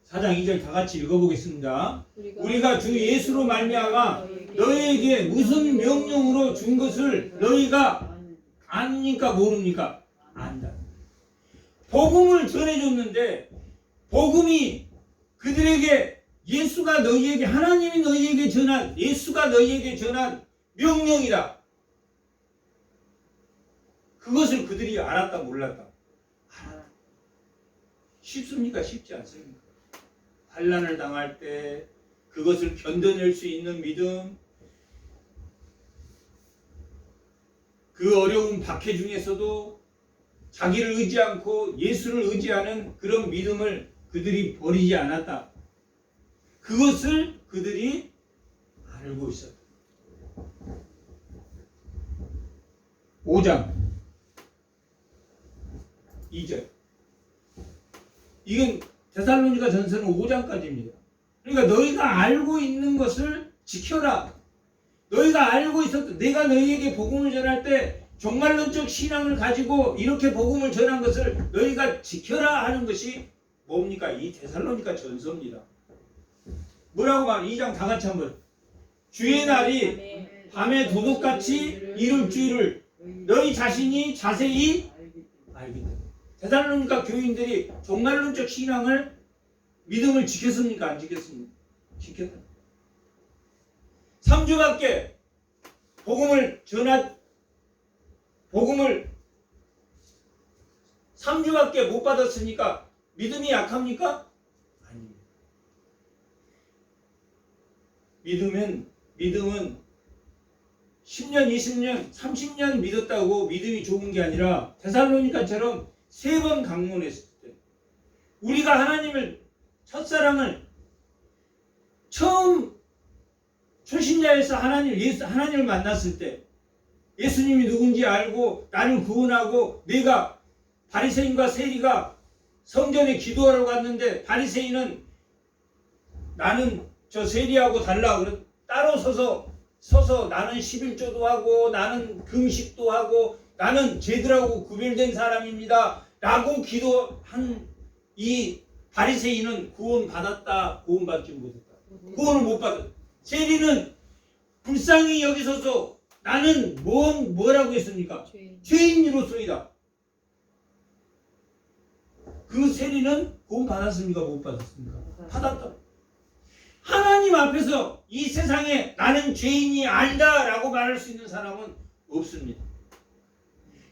Speaker 1: 사장 2절 다 같이 읽어보겠습니다. 우리가 주 예수로 말미암아 너희에게 무슨 명령으로 준 것을 너희가 아니까 모릅니까? 안다. 복음을 전해줬는데 복음이 그들에게 하나님이 너희에게 전한, 예수가 너희에게 전한 명령이다. 그것을 그들이 알았다 몰랐다? 쉽습니까? 쉽지 않습니까? 환난을 당할 때 그것을 견뎌낼 수 있는 믿음, 그 어려운 박해 중에서도 자기를 의지 않고 예수를 의지하는 그런 믿음을 그들이 버리지 않았다. 그것을 그들이 알고 있었다. 5장 2절. 이건 데살로니가 전서는 5장까지입니다. 그러니까 너희가 알고 있는 것을 지켜라. 너희가 알고 있었다. 내가 너희에게 복음을 전할 때 종말론적 신앙을 가지고 이렇게 복음을 전한 것을 너희가 지켜라 하는 것이 뭡니까? 이 데살로니가 전서입니다. 뭐라고 말해? 2장 다 같이 한번. 주의 날이 밤에 도둑같이 이룰 줄을 너희 자신이 자세히 알기 때문에. 데살로니가 교인들이 종말론적 신앙을, 믿음을 지켰습니까? 안 지켰습니까? 지켰다. 3주밖에 복음을 3주밖에 못 받았으니까 믿음이 약합니까? 아닙니다. 믿음은 10년, 20년, 30년 믿었다고 믿음이 좋은 게 아니라 데살로니가처럼 3번 강론했을 때 우리가 하나님을 첫사랑을 처음 초신자에서 하나님을 만났을 때 예수님이 누군지 알고 나를 구원하고 내가 바리새인과 세리가 성전에 기도하러 갔는데 바리새인은 나는 저 세리하고 달라 따로 서서 나는 11조도 하고 나는 금식도 하고 나는 쟤들하고 구별된 사람입니다 라고 기도한 이 바리새인은 구원받았다 구원받지 못했다 구원을 못 받았다. 세리는 불쌍히 여기서서 나는 뭐라고 했습니까? 죄인으로서이다. 그 세리는 구원 받았습니까? 못 받았습니까? 받았다. 하나님 앞에서 이 세상에 나는 죄인이 아니다 라고 말할 수 있는 사람은 없습니다.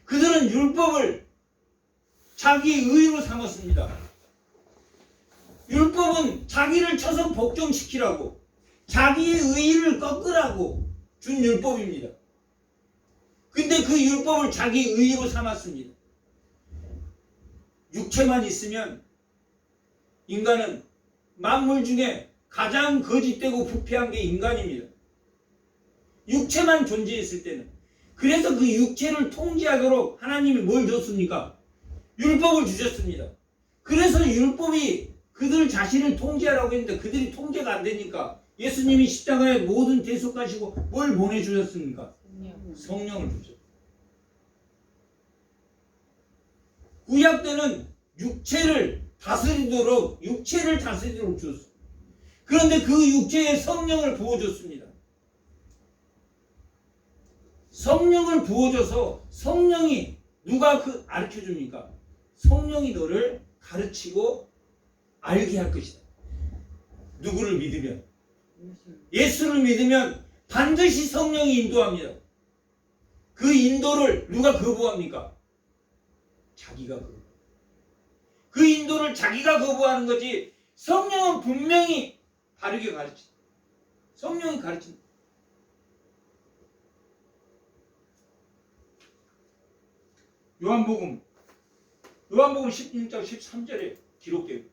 Speaker 1: 그들은 율법을 자기 의로 삼았습니다. 율법은 자기를 쳐서 복종시키라고 자기의 의의를 꺾으라고 준 율법입니다. 근데 그 율법을 자기 의의로 삼았습니다. 육체만 있으면 인간은 만물 중에 가장 거짓되고 부패한 게 인간입니다. 육체만 존재했을 때는. 그래서 그 육체를 통제하도록 하나님이 뭘 줬습니까? 율법을 주셨습니다. 그래서 율법이 그들 자신을 통제하라고 했는데 그들이 통제가 안 되니까 예수님이 십자가에 모든 대속하시고 뭘 보내주셨습니까? 성령을 주셨습니다. 구약 때는 육체를 다스리도록 주었습니다. 그런데 그 육체에 성령을 부어줬습니다. 성령을 부어줘서 성령이 누가 가르쳐줍니까? 성령이 너를 가르치고 알게 할 것이다. 누구를 믿으면? 예수를 믿으면 반드시 성령이 인도합니다. 그 인도를 누가 거부합니까? 자기가 거부. 그 인도를 자기가 거부하는 거지 성령은 분명히 바르게 가르친다. 성령이 가르친다. 요한복음 16장 13절에 기록되어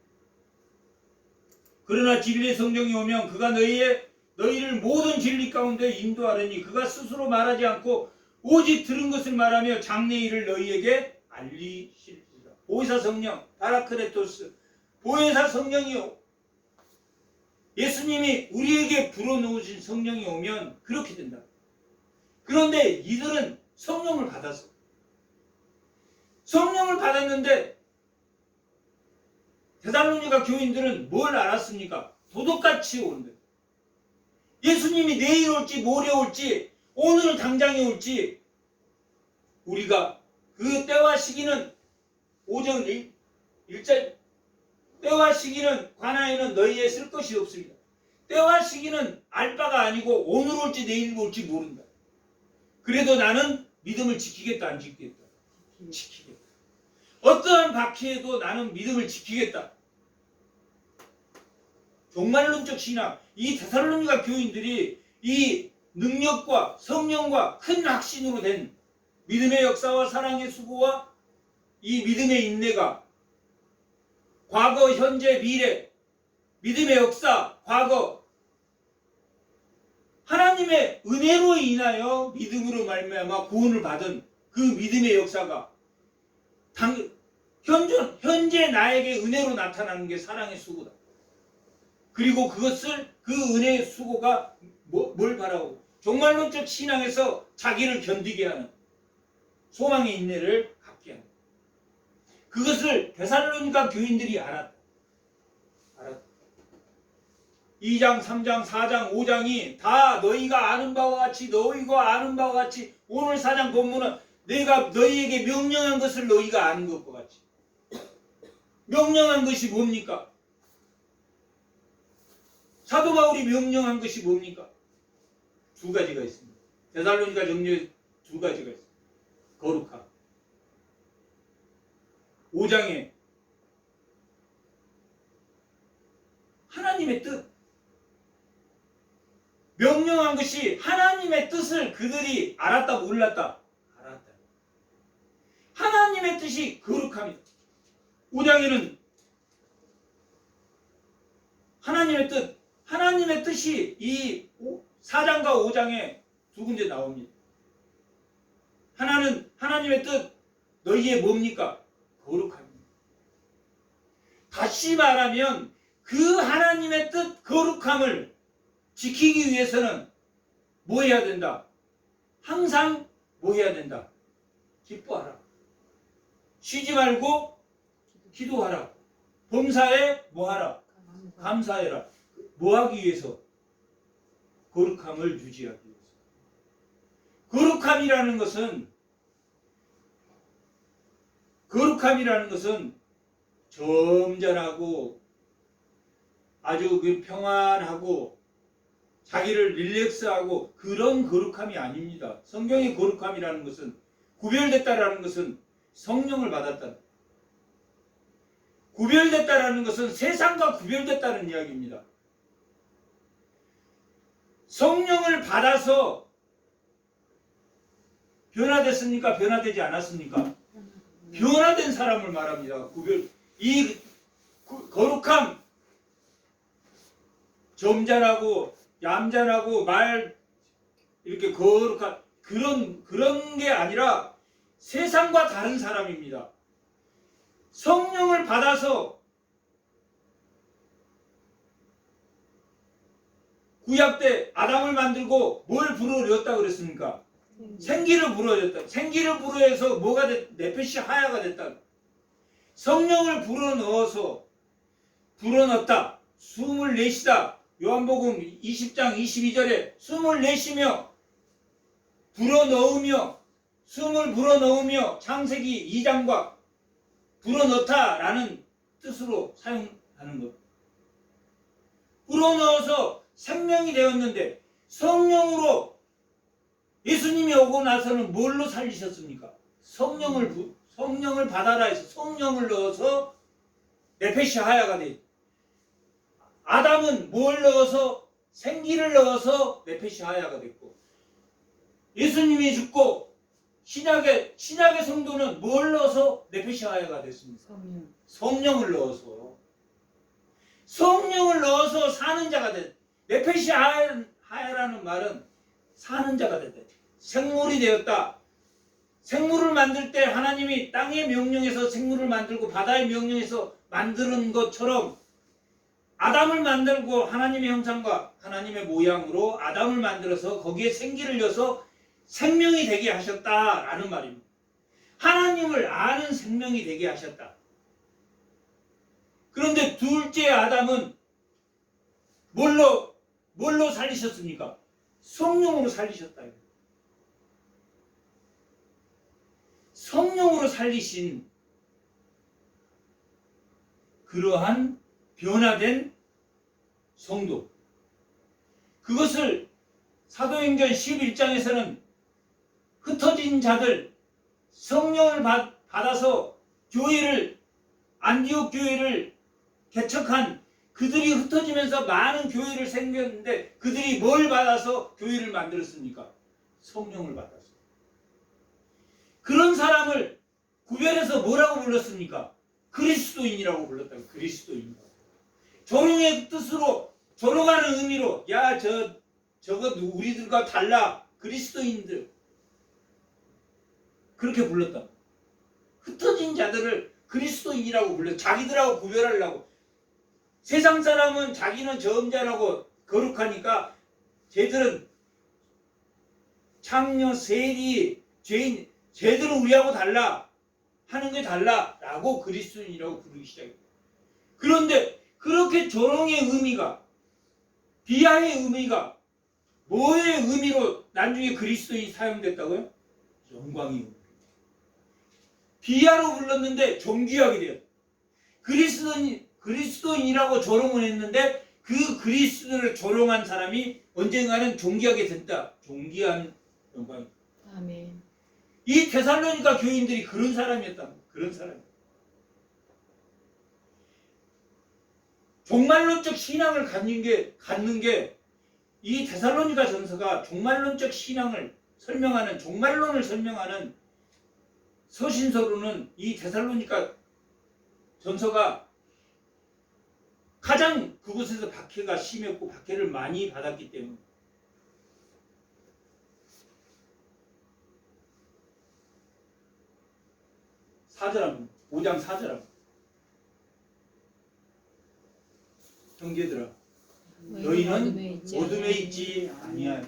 Speaker 1: 그러나 진리의 성령이 오면 그가 너희를 모든 진리 가운데 인도하려니 그가 스스로 말하지 않고 오직 들은 것을 말하며 장래 일을 너희에게 알리시리라. 보혜사 성령 파라크레토스 보혜사 성령이요. 예수님이 우리에게 불어넣으신 성령이 오면 그렇게 된다. 그런데 이들은 성령을 받았어. 성령을 받았는데 데살로니가 교인들은 뭘 알았습니까? 도둑같이 오는데 예수님이 내일 올지 모레 올지 오늘 당장에 올지 우리가 그 때와 시기는 오전 일자 때와 시기는 관하에는 너희에 쓸 것이 없습니다. 때와 시기는 알 바가 아니고 오늘 올지 내일 올지 모른다. 그래도 나는 믿음을 지키겠다 안 지키겠다? 지키겠다. 어떠한 박해에도 나는 믿음을 지키겠다. 종말론적 신앙, 이 데살로니가 교인들이 이 능력과 성령과 큰 확신으로 된 믿음의 역사와 사랑의 수고와 이 믿음의 인내가 과거, 현재, 미래, 믿음의 역사, 과거 하나님의 은혜로 인하여 믿음으로 말미암아 구원을 받은 그 믿음의 역사가 현재 나에게 은혜로 나타나는 게 사랑의 수고다. 그리고 그 은혜의 수고가 뭘 바라고 종말론적 신앙에서 자기를 견디게 하는 소망의 인내를 갖게 하는 그것을 데살로니가 교인들이 알았다. 2장, 3장, 4장, 5장이 다 너희가 아는 바와 같이 오늘 4장 본문은 내가 너희에게 명령한 것을 너희가 아는 것과 같이 명령한 것이 뭡니까? 사도 바울이 명령한 것이 뭡니까? 두 가지가 있습니다. 데살로니가 정리에 두 가지가 있습니다. 거룩함. 5장에 하나님의 뜻, 명령한 것이 하나님의 뜻을 그들이 알았다 몰랐다? 알았다. 하나님의 뜻이 거룩함이다. 5장에는 하나님의 뜻이 이 4장과 5장에 두 군데 나옵니다. 하나는 하나님의 뜻, 너희의 뭡니까? 거룩함입니다. 다시 말하면 그 하나님의 뜻, 거룩함을 지키기 위해서는 뭐 해야 된다? 항상 뭐 해야 된다? 기뻐하라. 쉬지 말고 기도하라. 범사에 뭐 하라? 감사해라. 뭐 하기 위해서? 거룩함을 유지하기 위해서. 거룩함이라는 것은 점잖하고 아주 평안하고 자기를 릴렉스하고 그런 거룩함이 아닙니다. 성경의 거룩함이라는 것은 구별됐다라는 것은 성령을 받았다. 구별됐다라는 것은 세상과 구별됐다는 이야기입니다. 성령을 받아서 변화됐습니까? 변화되지 않았습니까? 변화된 사람을 말합니다. 이 거룩함, 점잖하고 얌전하고 이렇게 거룩한 그런 게 아니라 세상과 다른 사람입니다. 성령을 받아서 구약 때 아담을 만들고 뭘 불어넣었다 그랬습니까? 생기를 불어넣었다. 생기를 불어해서 뭐가 네페시 하야가 됐다. 성령을 불어넣었다. 숨을 내쉬다. 요한복음 20장 22절에 숨을 내쉬며 숨을 불어넣으며 창세기 2장과 불어넣다라는 뜻으로 사용하는 것. 불어넣어서 생명이 되었는데 성령으로 예수님이 오고 나서는 뭘로 살리셨습니까? 성령을 받아라 해서 성령을 넣어서 네페시 하야가 돼. 아담은 뭘 넣어서 생기를 넣어서 네페시 하야가 됐고, 예수님이 죽고 신약의 성도는 뭘 넣어서 네페시 하야가 됐습니까? 성령을 넣어서 사는 자가 됐다. 네페시 하야라는 말은 사는 자가 됐다. 생물이 되었다. 생물을 만들 때 하나님이 땅의 명령에서 생물을 만들고 바다의 명령에서 만드는 것처럼 아담을 만들고 하나님의 형상과 하나님의 모양으로 아담을 만들어서 거기에 생기를 넣어서 생명이 되게 하셨다라는 말입니다. 하나님을 아는 생명이 되게 하셨다. 그런데 둘째 아담은 뭘로 살리셨습니까? 성령으로 살리셨다. 성령으로 살리신 그러한 변화된 성도. 그것을 사도행전 11장에서는 흩어진 자들, 성령을 받아서 안디옥 교회를 개척한 그들이 흩어지면서 많은 교회를 생겼는데 그들이 뭘 받아서 교회를 만들었습니까? 성령을 받아서. 그런 사람을 구별해서 뭐라고 불렀습니까? 그리스도인이라고 불렀다고. 그리스도인이라고. 조롱의 뜻으로, 조롱하는 의미로, 야, 저거 우리들과 달라. 그리스도인들. 그렇게 불렀다. 흩어진 자들을 그리스도인이라고 불러. 자기들하고 구별하려고. 세상 사람은 자기는 점잖하고 거룩하니까 쟤들은 창녀, 세리, 죄인, 쟤들은 우리하고 달라. 하는 게 달라라고 그리스도인이라고 부르기 시작했다. 그런데 그렇게 조롱의 의미가, 비하의 의미가 뭐의 의미로 나중에 그리스도인이 사용됐다고요? 영광의 의미. 비하로 불렀는데 존귀하게 돼요. 그리스도인이라고 조롱을 했는데 그 그리스도를 조롱한 사람이 언젠가는 존귀하게 된다. 존귀한 영광.
Speaker 2: 아멘.
Speaker 1: 이 데살로니가 교인들이 그런 사람이었다. 그런 사람. 종말론적 신앙을 갖는 게 이 데살로니가 전서가 종말론적 신앙을 설명하는, 종말론을 설명하는 서신서로는 이 데살로니가 전서가 가장 그곳에서 박해가 심했고 박해를 많이 받았기 때문에. 사절합니다. 5장 4절합니다. 형제들아, 너희는 어둠에 있지 아니하며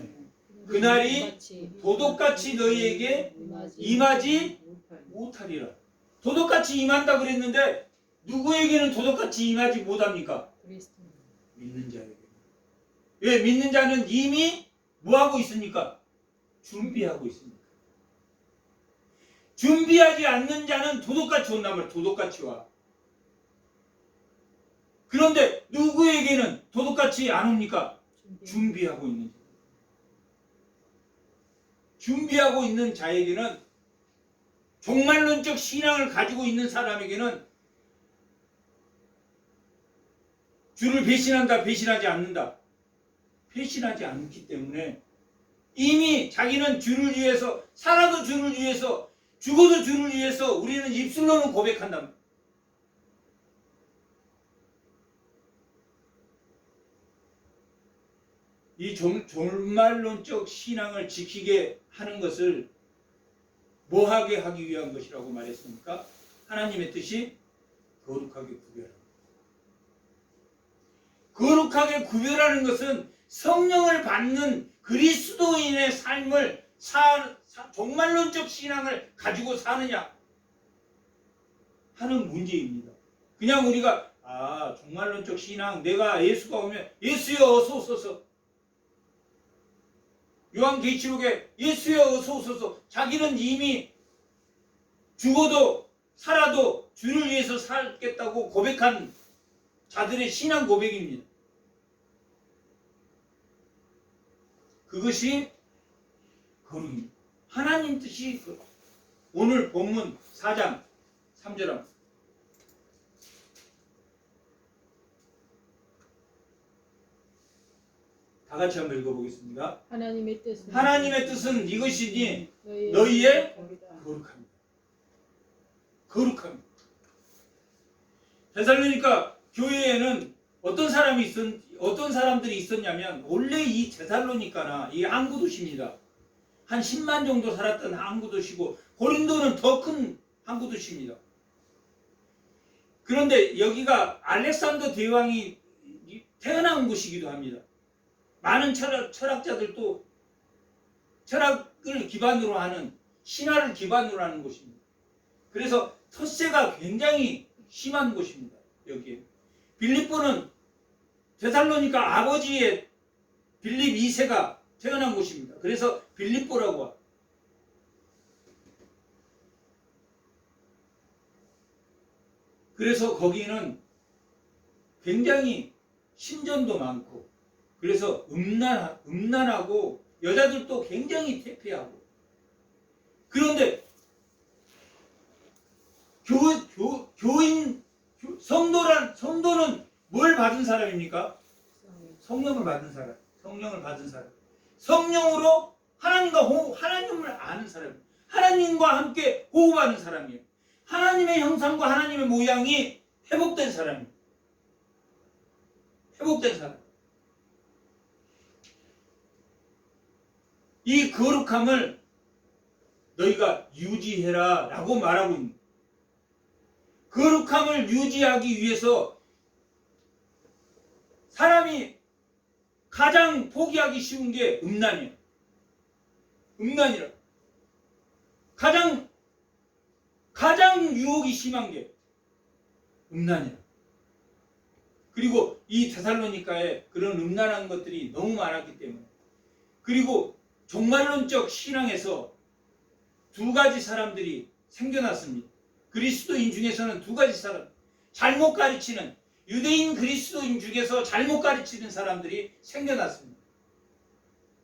Speaker 1: 그날이 도둑같이 너희에게 임하지 못하리라. 도둑같이 임한다 그랬는데 누구에게는 도둑같이 임하지 못합니까? 믿는 자에게. 왜? 믿는 자는 이미 뭐하고 있습니까? 준비하고 있습니다. 준비하지 않는 자는 도둑같이 온단 말이에요. 도둑같이 와. 그런데 누구에게는 도둑같이 안 옵니까? 준비하고 있는 자. 준비하고 있는 자에게는, 종말론적 신앙을 가지고 있는 사람에게는 주를 배신한다, 배신하지 않는다. 배신하지 않기 때문에 이미 자기는 주를 위해서, 살아도 주를 위해서, 죽어도 주를 위해서 우리는 입술로는 고백한다. 이 종말론적 신앙을 지키게 하는 것을 뭐하게 하기 위한 것이라고 말했습니까? 하나님의 뜻이 거룩하게 구별하는. 거룩하게 구별하는 것은 성령을 받는 그리스도인의 삶을 종말론적 신앙을 가지고 사느냐 하는 문제입니다. 그냥 우리가 종말론적 신앙, 내가 예수가 오면 예수여 어서 오소서, 요한계시록에 예수여 어서 오소서, 자기는 이미 죽어도 살아도 주를 위해서 살겠다고 고백한 자들의 신앙 고백입니다. 그것이 거룩입니다. 하나님 뜻이 오늘 본문 4장 3절합니다. 다 같이 한번 읽어보겠습니다.
Speaker 2: 하나님의
Speaker 1: 뜻은 이것이니 너희의 거룩합니다. 거룩합니다. 데살로니가 교회에는 어떤 사람들이 있었냐면, 원래 이 데살로니가나 이 항구 도시입니다. 한 10만 정도 살았던 항구 도시고, 고린도는 더 큰 항구 도시입니다. 그런데 여기가 알렉산더 대왕이 태어난 곳이기도 합니다. 많은 철학자들도 철학을 기반으로 하는, 신화를 기반으로 하는 곳입니다. 그래서 텃세가 굉장히 심한 곳입니다. 여기에 빌립보는 데살로니가 아버지의 빌립 2세가 태어난 곳입니다. 그래서 빌립보라고 합니다. 그래서 거기는 굉장히 신전도 많고, 그래서 음란하고 여자들도 굉장히 태폐하고. 그런데 성도는 뭘 받은 사람입니까? 성령을 받은 사람. 성령을 받은 사람. 성령으로 하나님을 아는 사람. 하나님과 함께 호흡하는 사람이에요. 하나님의 형상과 하나님의 모양이 회복된 사람이에요. 회복된 사람. 이 거룩함을 너희가 유지해라 라고 말하고 있는, 거룩함을 유지하기 위해서 사람이 가장 포기하기 쉬운 게 음란이에요. 음란이라. 가장 유혹이 심한 게 음란이라. 그리고 이 데살로니가에 그런 음란한 것들이 너무 많았기 때문에. 그리고 종말론적 신앙에서 두 가지 사람들이 생겨났습니다. 그리스도인 중에서는 두 가지 사람, 잘못 가르치는 유대인 그리스도인 중에서 잘못 가르치는 사람들이 생겨났습니다.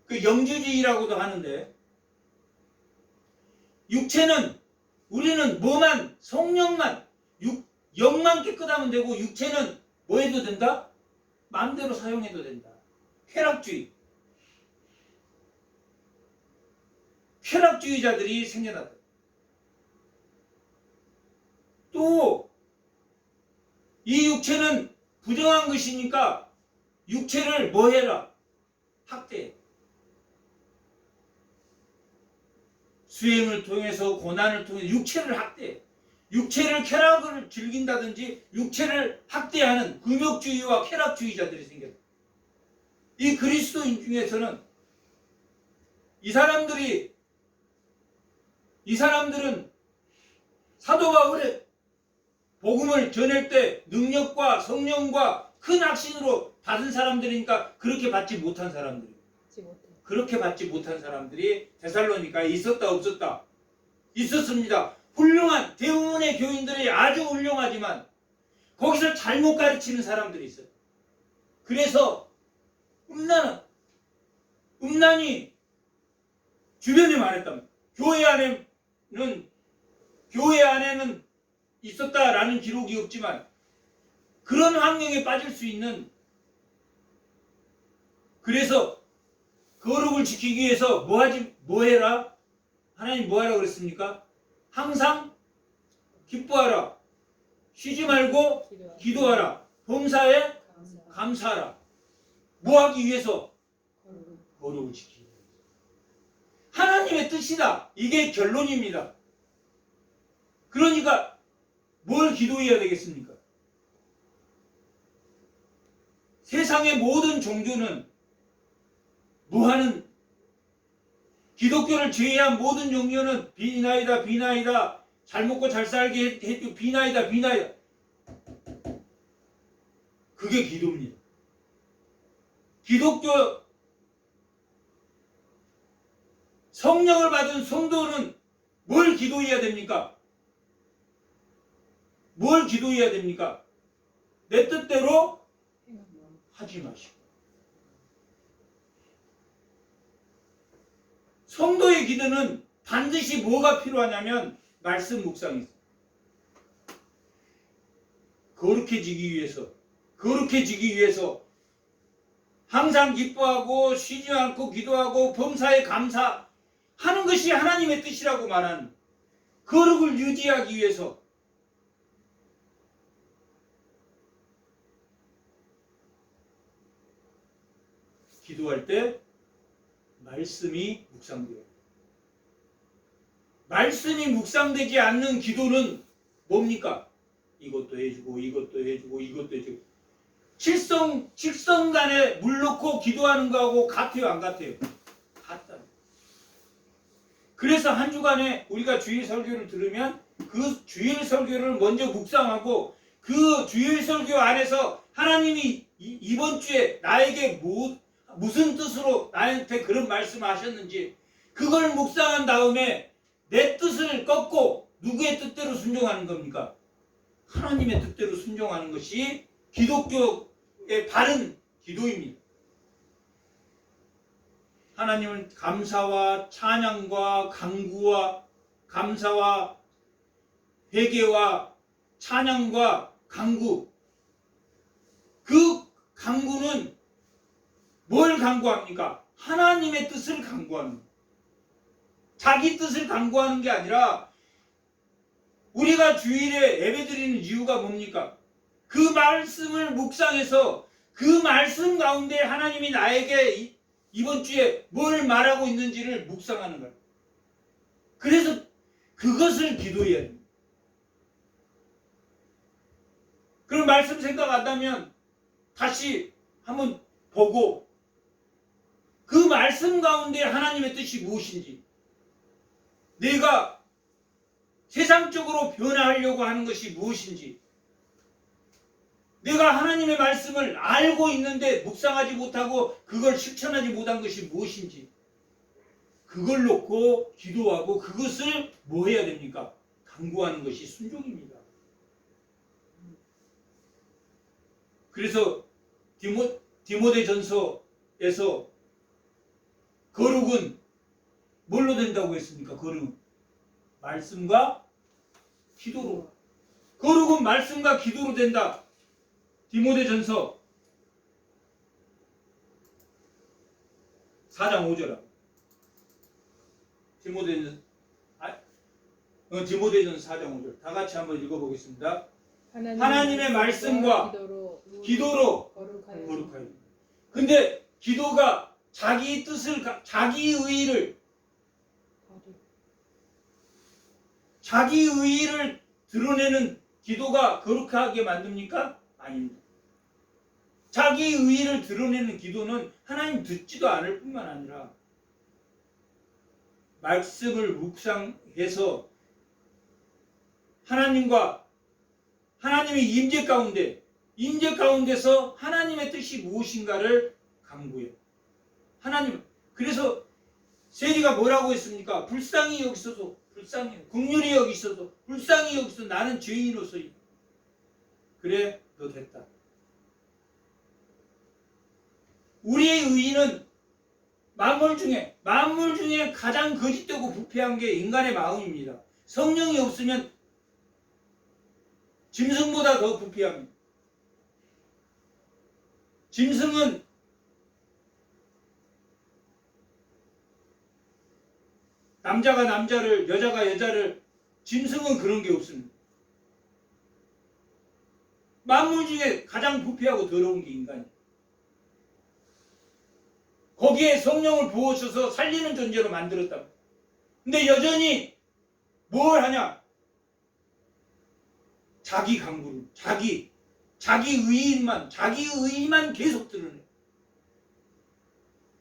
Speaker 1: 그 영주주의라고도 하는데, 육체는 우리는 뭐만 성령만 영만 깨끗하면 되고 육체는 뭐 해도 된다? 마음대로 사용해도 된다. 쾌락주의. 쾌락주의자들이 생겨났다. 또 이 육체는 부정한 것이니까 육체를 뭐 해라? 학대해. 수행을 통해서 고난을 통해서 육체를 학대해. 육체를 쾌락을 즐긴다든지 육체를 학대하는 금욕주의와 쾌락주의자들이 생겼다. 이 그리스도인 중에서는 이 사람들은 사도 바울의 복음을 전할 때 능력과 성령과 큰 확신으로 받은 사람들이니까 그렇게 받지 못한 사람들이에요. 그렇게 받지 못한 사람들이 데살로니가에 있었다 없었다? 있었습니다. 훌륭한 대부분의 교인들이 아주 훌륭하지만 거기서 잘못 가르치는 사람들이 있어요. 그래서 음란이 주변에 많았답니다. 교회 안에는 있었다라는 기록이 없지만 그런 환경에 빠질 수 있는, 그래서 거룩을 지키기 위해서 뭐 해라? 하나님 뭐 하라고 그랬습니까? 항상 기뻐하라. 쉬지 말고 기도하라. 범사에 감사하라. 뭐 하기 위해서? 거룩을 지키기 위해서. 하나님의 뜻이다. 이게 결론입니다. 그러니까 뭘 기도해야 되겠습니까? 세상의 모든 종교는 뭐하는, 기독교를 제외한 모든 종교는 비나이다. 잘 먹고 잘 살게 해줘. 비나이다. 그게 기도입니다. 기독교 성령을 받은 성도는 뭘 기도해야 됩니까? 뭘 기도해야 됩니까? 내 뜻대로 하지 마시고. 성도의 기도는 반드시 뭐가 필요하냐면 말씀 묵상이 있어요. 거룩해지기 위해서 항상 기뻐하고 쉬지 않고 기도하고 범사에 감사하는 것이 하나님의 뜻이라고 말하는, 거룩을 유지하기 위해서 기도할 때 말씀이 묵상돼요. 말씀이 묵상되지 않는 기도는 뭡니까? 이것도 해주고 칠성단에 물 넣고 기도하는 거하고 같아요, 안 같아요? 같다. 그래서 한 주간에 우리가 주일 설교를 들으면 그 주일 설교를 먼저 묵상하고 그 주일 설교 안에서 하나님이 이번 주에 나에게 무슨 뜻으로 나한테 그런 말씀을 하셨는지 그걸 묵상한 다음에 내 뜻을 꺾고 누구의 뜻대로 순종하는 겁니까? 하나님의 뜻대로 순종하는 것이 기독교의 바른 기도입니다. 하나님은 감사와 찬양과 간구와 감사와 회개와 찬양과 간구, 그 간구는 뭘 간구합니까? 하나님의 뜻을 간구하는 거예요. 자기 뜻을 간구하는 게 아니라, 우리가 주일에 예배드리는 이유가 뭡니까? 그 말씀을 묵상해서 그 말씀 가운데 하나님이 나에게 이번 주에 뭘 말하고 있는지를 묵상하는 거예요. 그래서 그것을 기도해야 됩니다. 그럼 말씀 생각 안 나면 다시 한번 보고 그 말씀 가운데 하나님의 뜻이 무엇인지, 내가 세상적으로 변화하려고 하는 것이 무엇인지, 내가 하나님의 말씀을 알고 있는데 묵상하지 못하고 그걸 실천하지 못한 것이 무엇인지, 그걸 놓고 기도하고 그것을 뭐 해야 됩니까? 간구하는 것이 순종입니다. 그래서 디모데전서에서 거룩은 뭘로 된다고 했습니까? 거룩은 말씀과 기도로. 거룩은 말씀과 기도로 된다. 디모데전서 4장 5절. 디모데전서 4장 5절. 다 같이 한번 읽어보겠습니다. 하나님의 말씀과 기도로 거룩하여. 근데 기도가 자기 뜻을, 자기 의의를 드러내는 기도가 거룩하게 만듭니까? 아닙니다. 자기 의의를 드러내는 기도는 하나님 듣지도 않을 뿐만 아니라 말씀을 묵상해서 하나님의 임재 가운데서 하나님의 뜻이 무엇인가를 간구해요. 그래서 세리가 뭐라고 했습니까? 불쌍히 여기서도 불쌍히, 긍휼히 여기서도 불쌍히 여기서 나는 죄인으로서 그래 너 됐다. 우리의 의의는 만물 중에 가장 거짓되고 부패한 게 인간의 마음입니다. 성령이 없으면 짐승보다 더 부패합니다. 짐승은 남자가 남자를, 여자가 여자를, 짐승은 그런 게 없습니다. 만물 중에 가장 부패하고 더러운 게 인간이에요. 거기에 성령을 부어주셔서 살리는 존재로 만들었다. 근데 여전히 뭘 하냐? 자기 강구를, 자기 의의만 계속 드러내.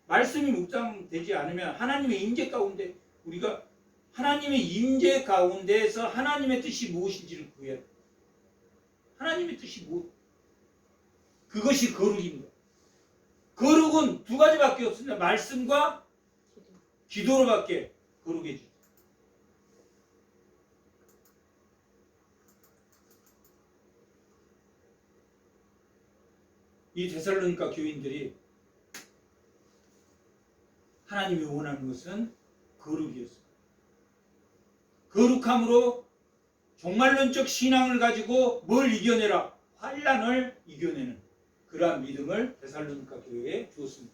Speaker 1: 말씀이 묵상되지 않으면 하나님의 임재 가운데 우리가 하나님의 임재 가운데에서 하나님의 뜻이 무엇인지를 구해야 돼. 하나님의 뜻이 무엇? 그것이 거룩입니다. 거룩은 두 가지밖에 없습니다. 말씀과 기도로밖에 거룩해지죠. 이 데살로니가 교인들이 하나님이 원하는 것은 거룩이었습니다. 거룩함으로 종말론적 신앙을 가지고 뭘 이겨내라? 환난을 이겨내는 그러한 믿음을 데살로니가 교회에 주었습니다.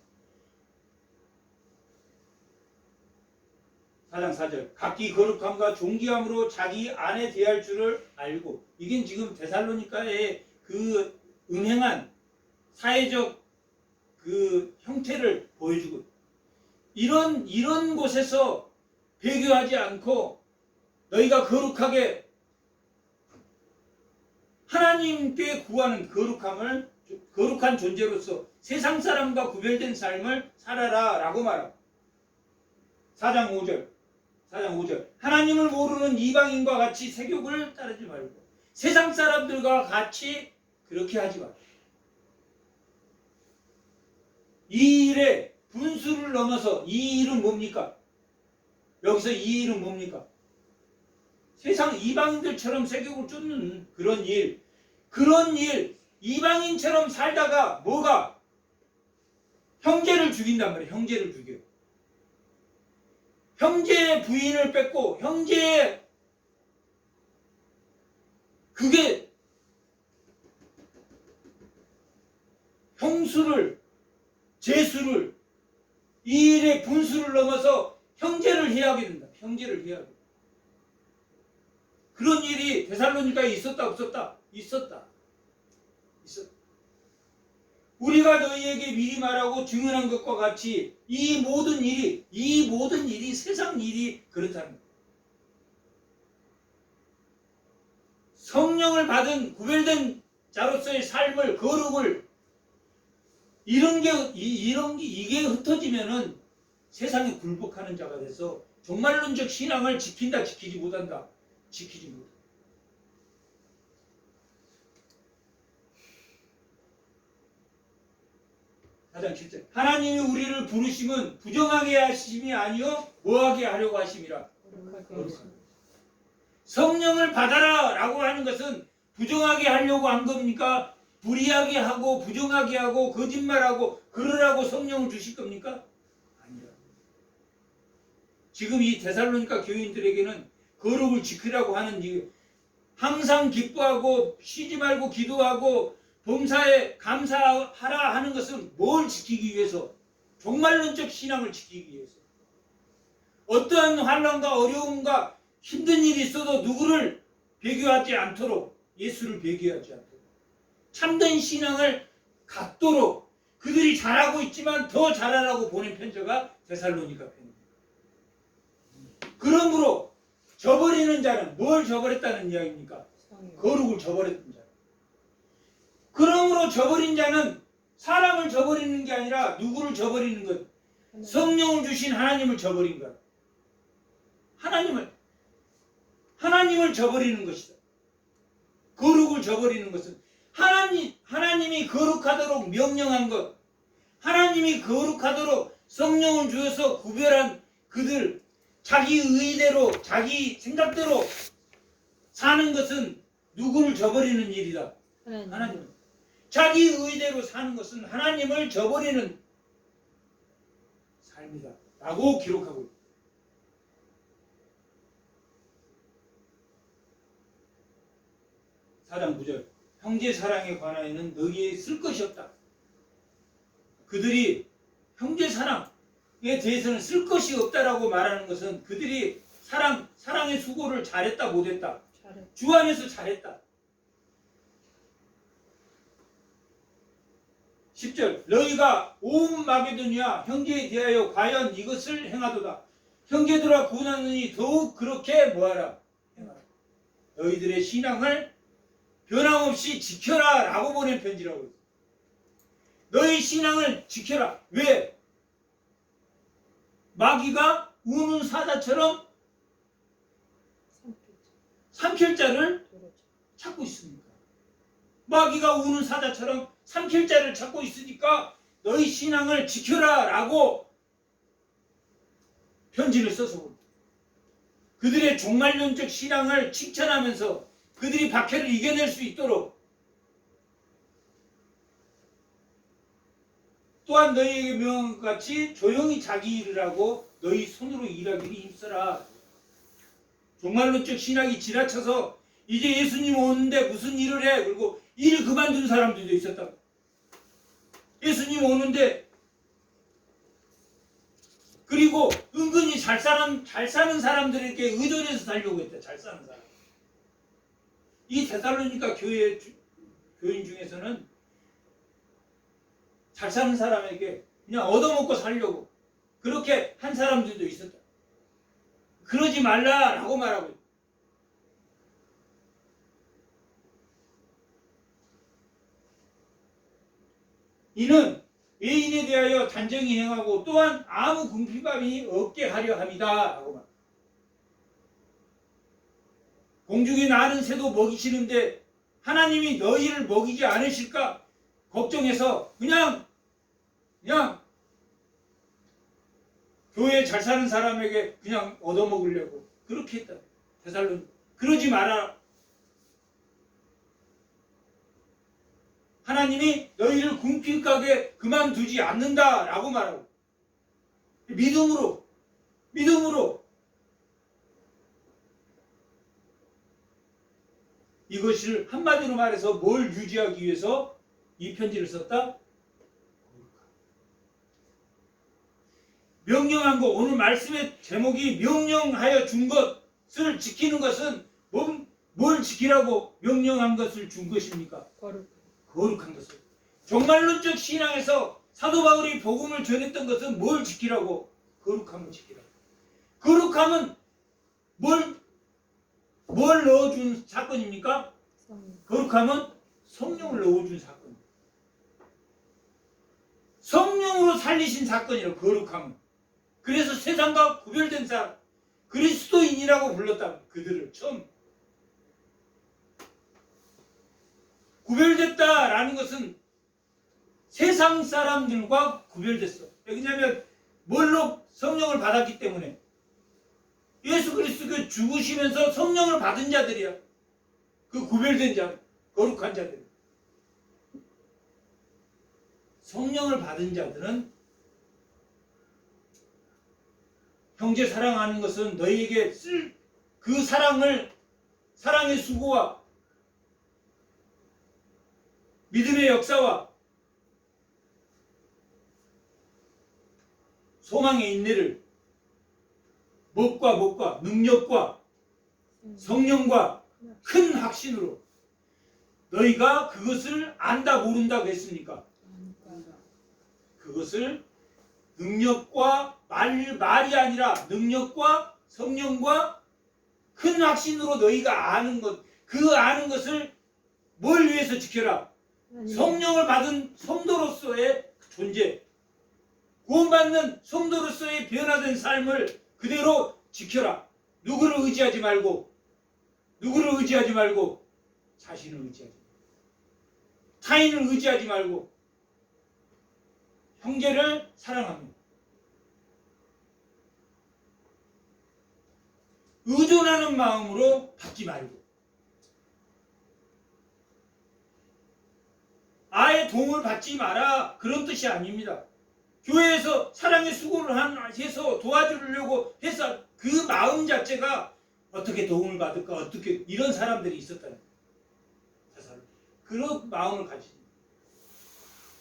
Speaker 1: 4장 4절 각기 거룩함과 존귀함으로 자기 안에 대할 줄을 알고, 이게 지금 데살로니가의 그 음행한 사회적 그 형태를 보여주고, 이런 곳에서 배교하지 않고 너희가 거룩하게 하나님께 구하는 거룩한 존재로서 세상 사람과 구별된 삶을 살아라 라고 말합니다. 4장 5절 하나님을 모르는 이방인과 같이 세욕을 따르지 말고 세상 사람들과 같이 그렇게 하지 말고, 이 일에 분수를 넘어서, 이 일은 뭡니까? 여기서 이 일은 뭡니까? 세상 이방인들처럼 세격을 쫓는 그런 일, 이방인처럼 살다가 뭐가? 형제를 죽인단 말이에요. 형제를 죽여. 형제의 부인을 뺏고, 그게 제수를, 이 일의 분수를 넘어서 형제를 해하게 된다. 형제를 해하게 된다. 그런 일이 데살로니가에 있었다 없었다? 있었다. 우리가 너희에게 미리 말하고 증언한 것과 같이 이 모든 일이 세상 일이 그렇다는 거예요. 성령을 받은 구별된 자로서의 삶을, 거룩을, 이게 흩어지면은 세상에 굴복하는 자가 돼서 종말론적 신앙을 지키지 못한다. 지키지 못한다. 4장 7절 하나님이 우리를 부르심은 부정하게 하심이 아니요 뭐하게 하려고 하심이라. 성령을 받아라 라고 하는 것은 부정하게 하려고 한 겁니까? 불의하게 하고 부정하게 하고 거짓말하고 그러라고 성령을 주실 겁니까? 아니라 지금 이 데살로니가 교인들에게는 거룩을 지키라고 하는 항상 기뻐하고 쉬지 말고 기도하고 범사에 감사하라 하는 것은 뭘 지키기 위해서? 종말론적 신앙을 지키기 위해서. 어떠한 환난과 어려움과 힘든 일이 있어도 누구를 배교하지 않도록, 예수를 배교하지 않도록 참된 신앙을 갖도록 그들이 잘하고 있지만 더 잘하라고 보낸 편지가 데살로니가 편지입니다. 그러므로 저버리는 자는 뭘 저버렸다는 이야기입니까? 거룩을 저버렸던 자. 그러므로 저버린 자는 사람을 저버리는 게 아니라 누구를 저버리는 것? 성령을 주신 하나님을 저버린 것. 하나님을 저버리는 것이다. 거룩을 저버리는 것은 하나님이 거룩하도록 명령한 것, 하나님이 거룩하도록 성령을 주어서 구별한 그들, 자기 의대로 자기 생각대로 사는 것은 누구를 저버리는 일이다. 하나님. 자기 의대로 사는 것은 하나님을 저버리는 삶이다 라고 기록하고 있다. 사장 9절 형제 사랑에 관하여는 너희에 쓸 것이 없다. 그들이 형제 사랑에 대해서는 쓸 것이 없다라고 말하는 것은 그들이 사랑의 수고를 잘했다 못했다. 주 안에서 잘했다. 10절 너희가 온 마게도니아 형제에 대하여 과연 이것을 행하도다. 형제들아 구원하느니 더욱 그렇게 뭐하라. 행하라. 너희들의 신앙을 변함없이 지켜라 라고 보낸 편지라고 했어요. 너희 신앙을 지켜라. 왜? 마귀가 우는 사자처럼 삼킬 자를 찾고 있습니다. 마귀가 우는 사자처럼 삼킬 자를 찾고 있으니까 너희 신앙을 지켜라 라고 편지를 써서 그들의 종말론적 신앙을 칭찬하면서 그들이 박해를 이겨낼 수 있도록 또한 너희에게 명한 것 같이 조용히 자기 일을 하고 너희 손으로 일하기를 힘써라. 종말론적 신학이 지나쳐서 이제 예수님 오는데 무슨 일을 해? 그리고 일 그만둔 사람들도 있었다. 예수님 오는데 그리고 은근히 잘 사는 사람들에게 의존해서 살려고 했다. 잘 사는 사람. 이 데살로니가 교인 중에서는 잘 사는 사람에게 그냥 얻어먹고 살려고 그렇게 한 사람들도 있었다. 그러지 말라라고 말하고 있다. 이는 외인에 대하여 단정히 행하고 또한 아무 궁핍함이 없게 하려 함이다 라고 말합니다. 공중에 나는 새도 먹이시는데 하나님이 너희를 먹이지 않으실까 걱정해서 그냥 교회 잘 사는 사람에게 그냥 얻어먹으려고 그렇게 했다. 데살로니가 그러지 마라. 하나님이 너희를 궁핍하게 그만두지 않는다 라고 말하고 믿음으로 이것을 한마디로 말해서 뭘 유지하기 위해서 이 편지를 썼다? 명령한 것, 오늘 말씀의 제목이 명령하여 준 것을 지키는 것은 뭘 지키라고 명령한 것을 준 것입니까? 거룩한 것을. 종말론적 신앙에서 사도 바울이 복음을 전했던 것은 뭘 지키라고? 거룩함을 지키라고. 거룩함은 뭘 넣어준 사건입니까? 거룩함은 성령을 넣어준 사건입니다. 성령으로 살리신 사건이라고 거룩함은. 그래서 세상과 구별된 사람, 그리스도인이라고 불렀다. 그들을 처음. 구별됐다라는 것은 세상 사람들과 구별됐어. 왜냐하면 뭘로 성령을 받았기 때문에. 예수 그리스도가 죽으시면서 성령을 받은 자들이야. 그 구별된 자, 거룩한 자들. 성령을 받은 자들은 형제 사랑하는 것은 너희에게 쓸 그 사랑의 수고와 믿음의 역사와 소망의 인내를 법과 능력과 성령과 큰 확신으로 너희가 그것을 안다 모른다고 했습니까? 그것을 능력과 말이 아니라 능력과 성령과 큰 확신으로 너희가 아는 것, 그 아는 것을 뭘 위해서 지켜라? 성령을 받은 성도로서의 존재, 구원받는 성도로서의 변화된 삶을 그대로 지켜라. 누구를 의지하지 말고 자신을 의지하지 말고 타인을 의지하지 말고 형제를 사랑합니다. 의존하는 마음으로 받지 말고 아예 도움을 받지 마라 그런 뜻이 아닙니다. 교회에서 사랑의 수고를 해서 도와주려고 해서 그 마음 자체가 어떻게 도움을 받을까 어떻게 이런 사람들이 있었다는 거예요. 그런 마음을 가지고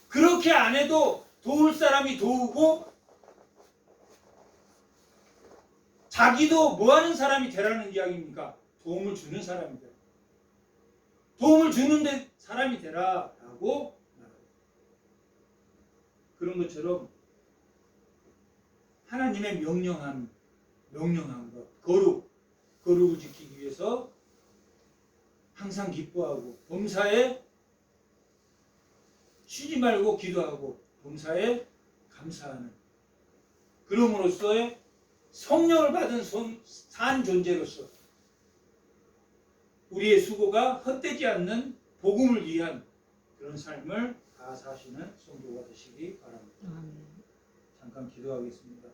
Speaker 1: 그렇게 안 해도 도울 사람이 도우고 자기도 뭐하는 사람이 되라는 이야기입니까? 도움을 주는 사람이 되라. 도움을 주는 사람이 되라라고 그런 것처럼 하나님의 명령한 것 거룩을 지키기 위해서 항상 기뻐하고 범사에 쉬지 말고 기도하고 범사에 감사하는 그럼으로써의 성령을 받은 산 존재로서 우리의 수고가 헛되지 않는 복음을 위한 그런 삶을 다 사시는 성도가 되시기 바랍니다. 잠깐 기도하겠습니다.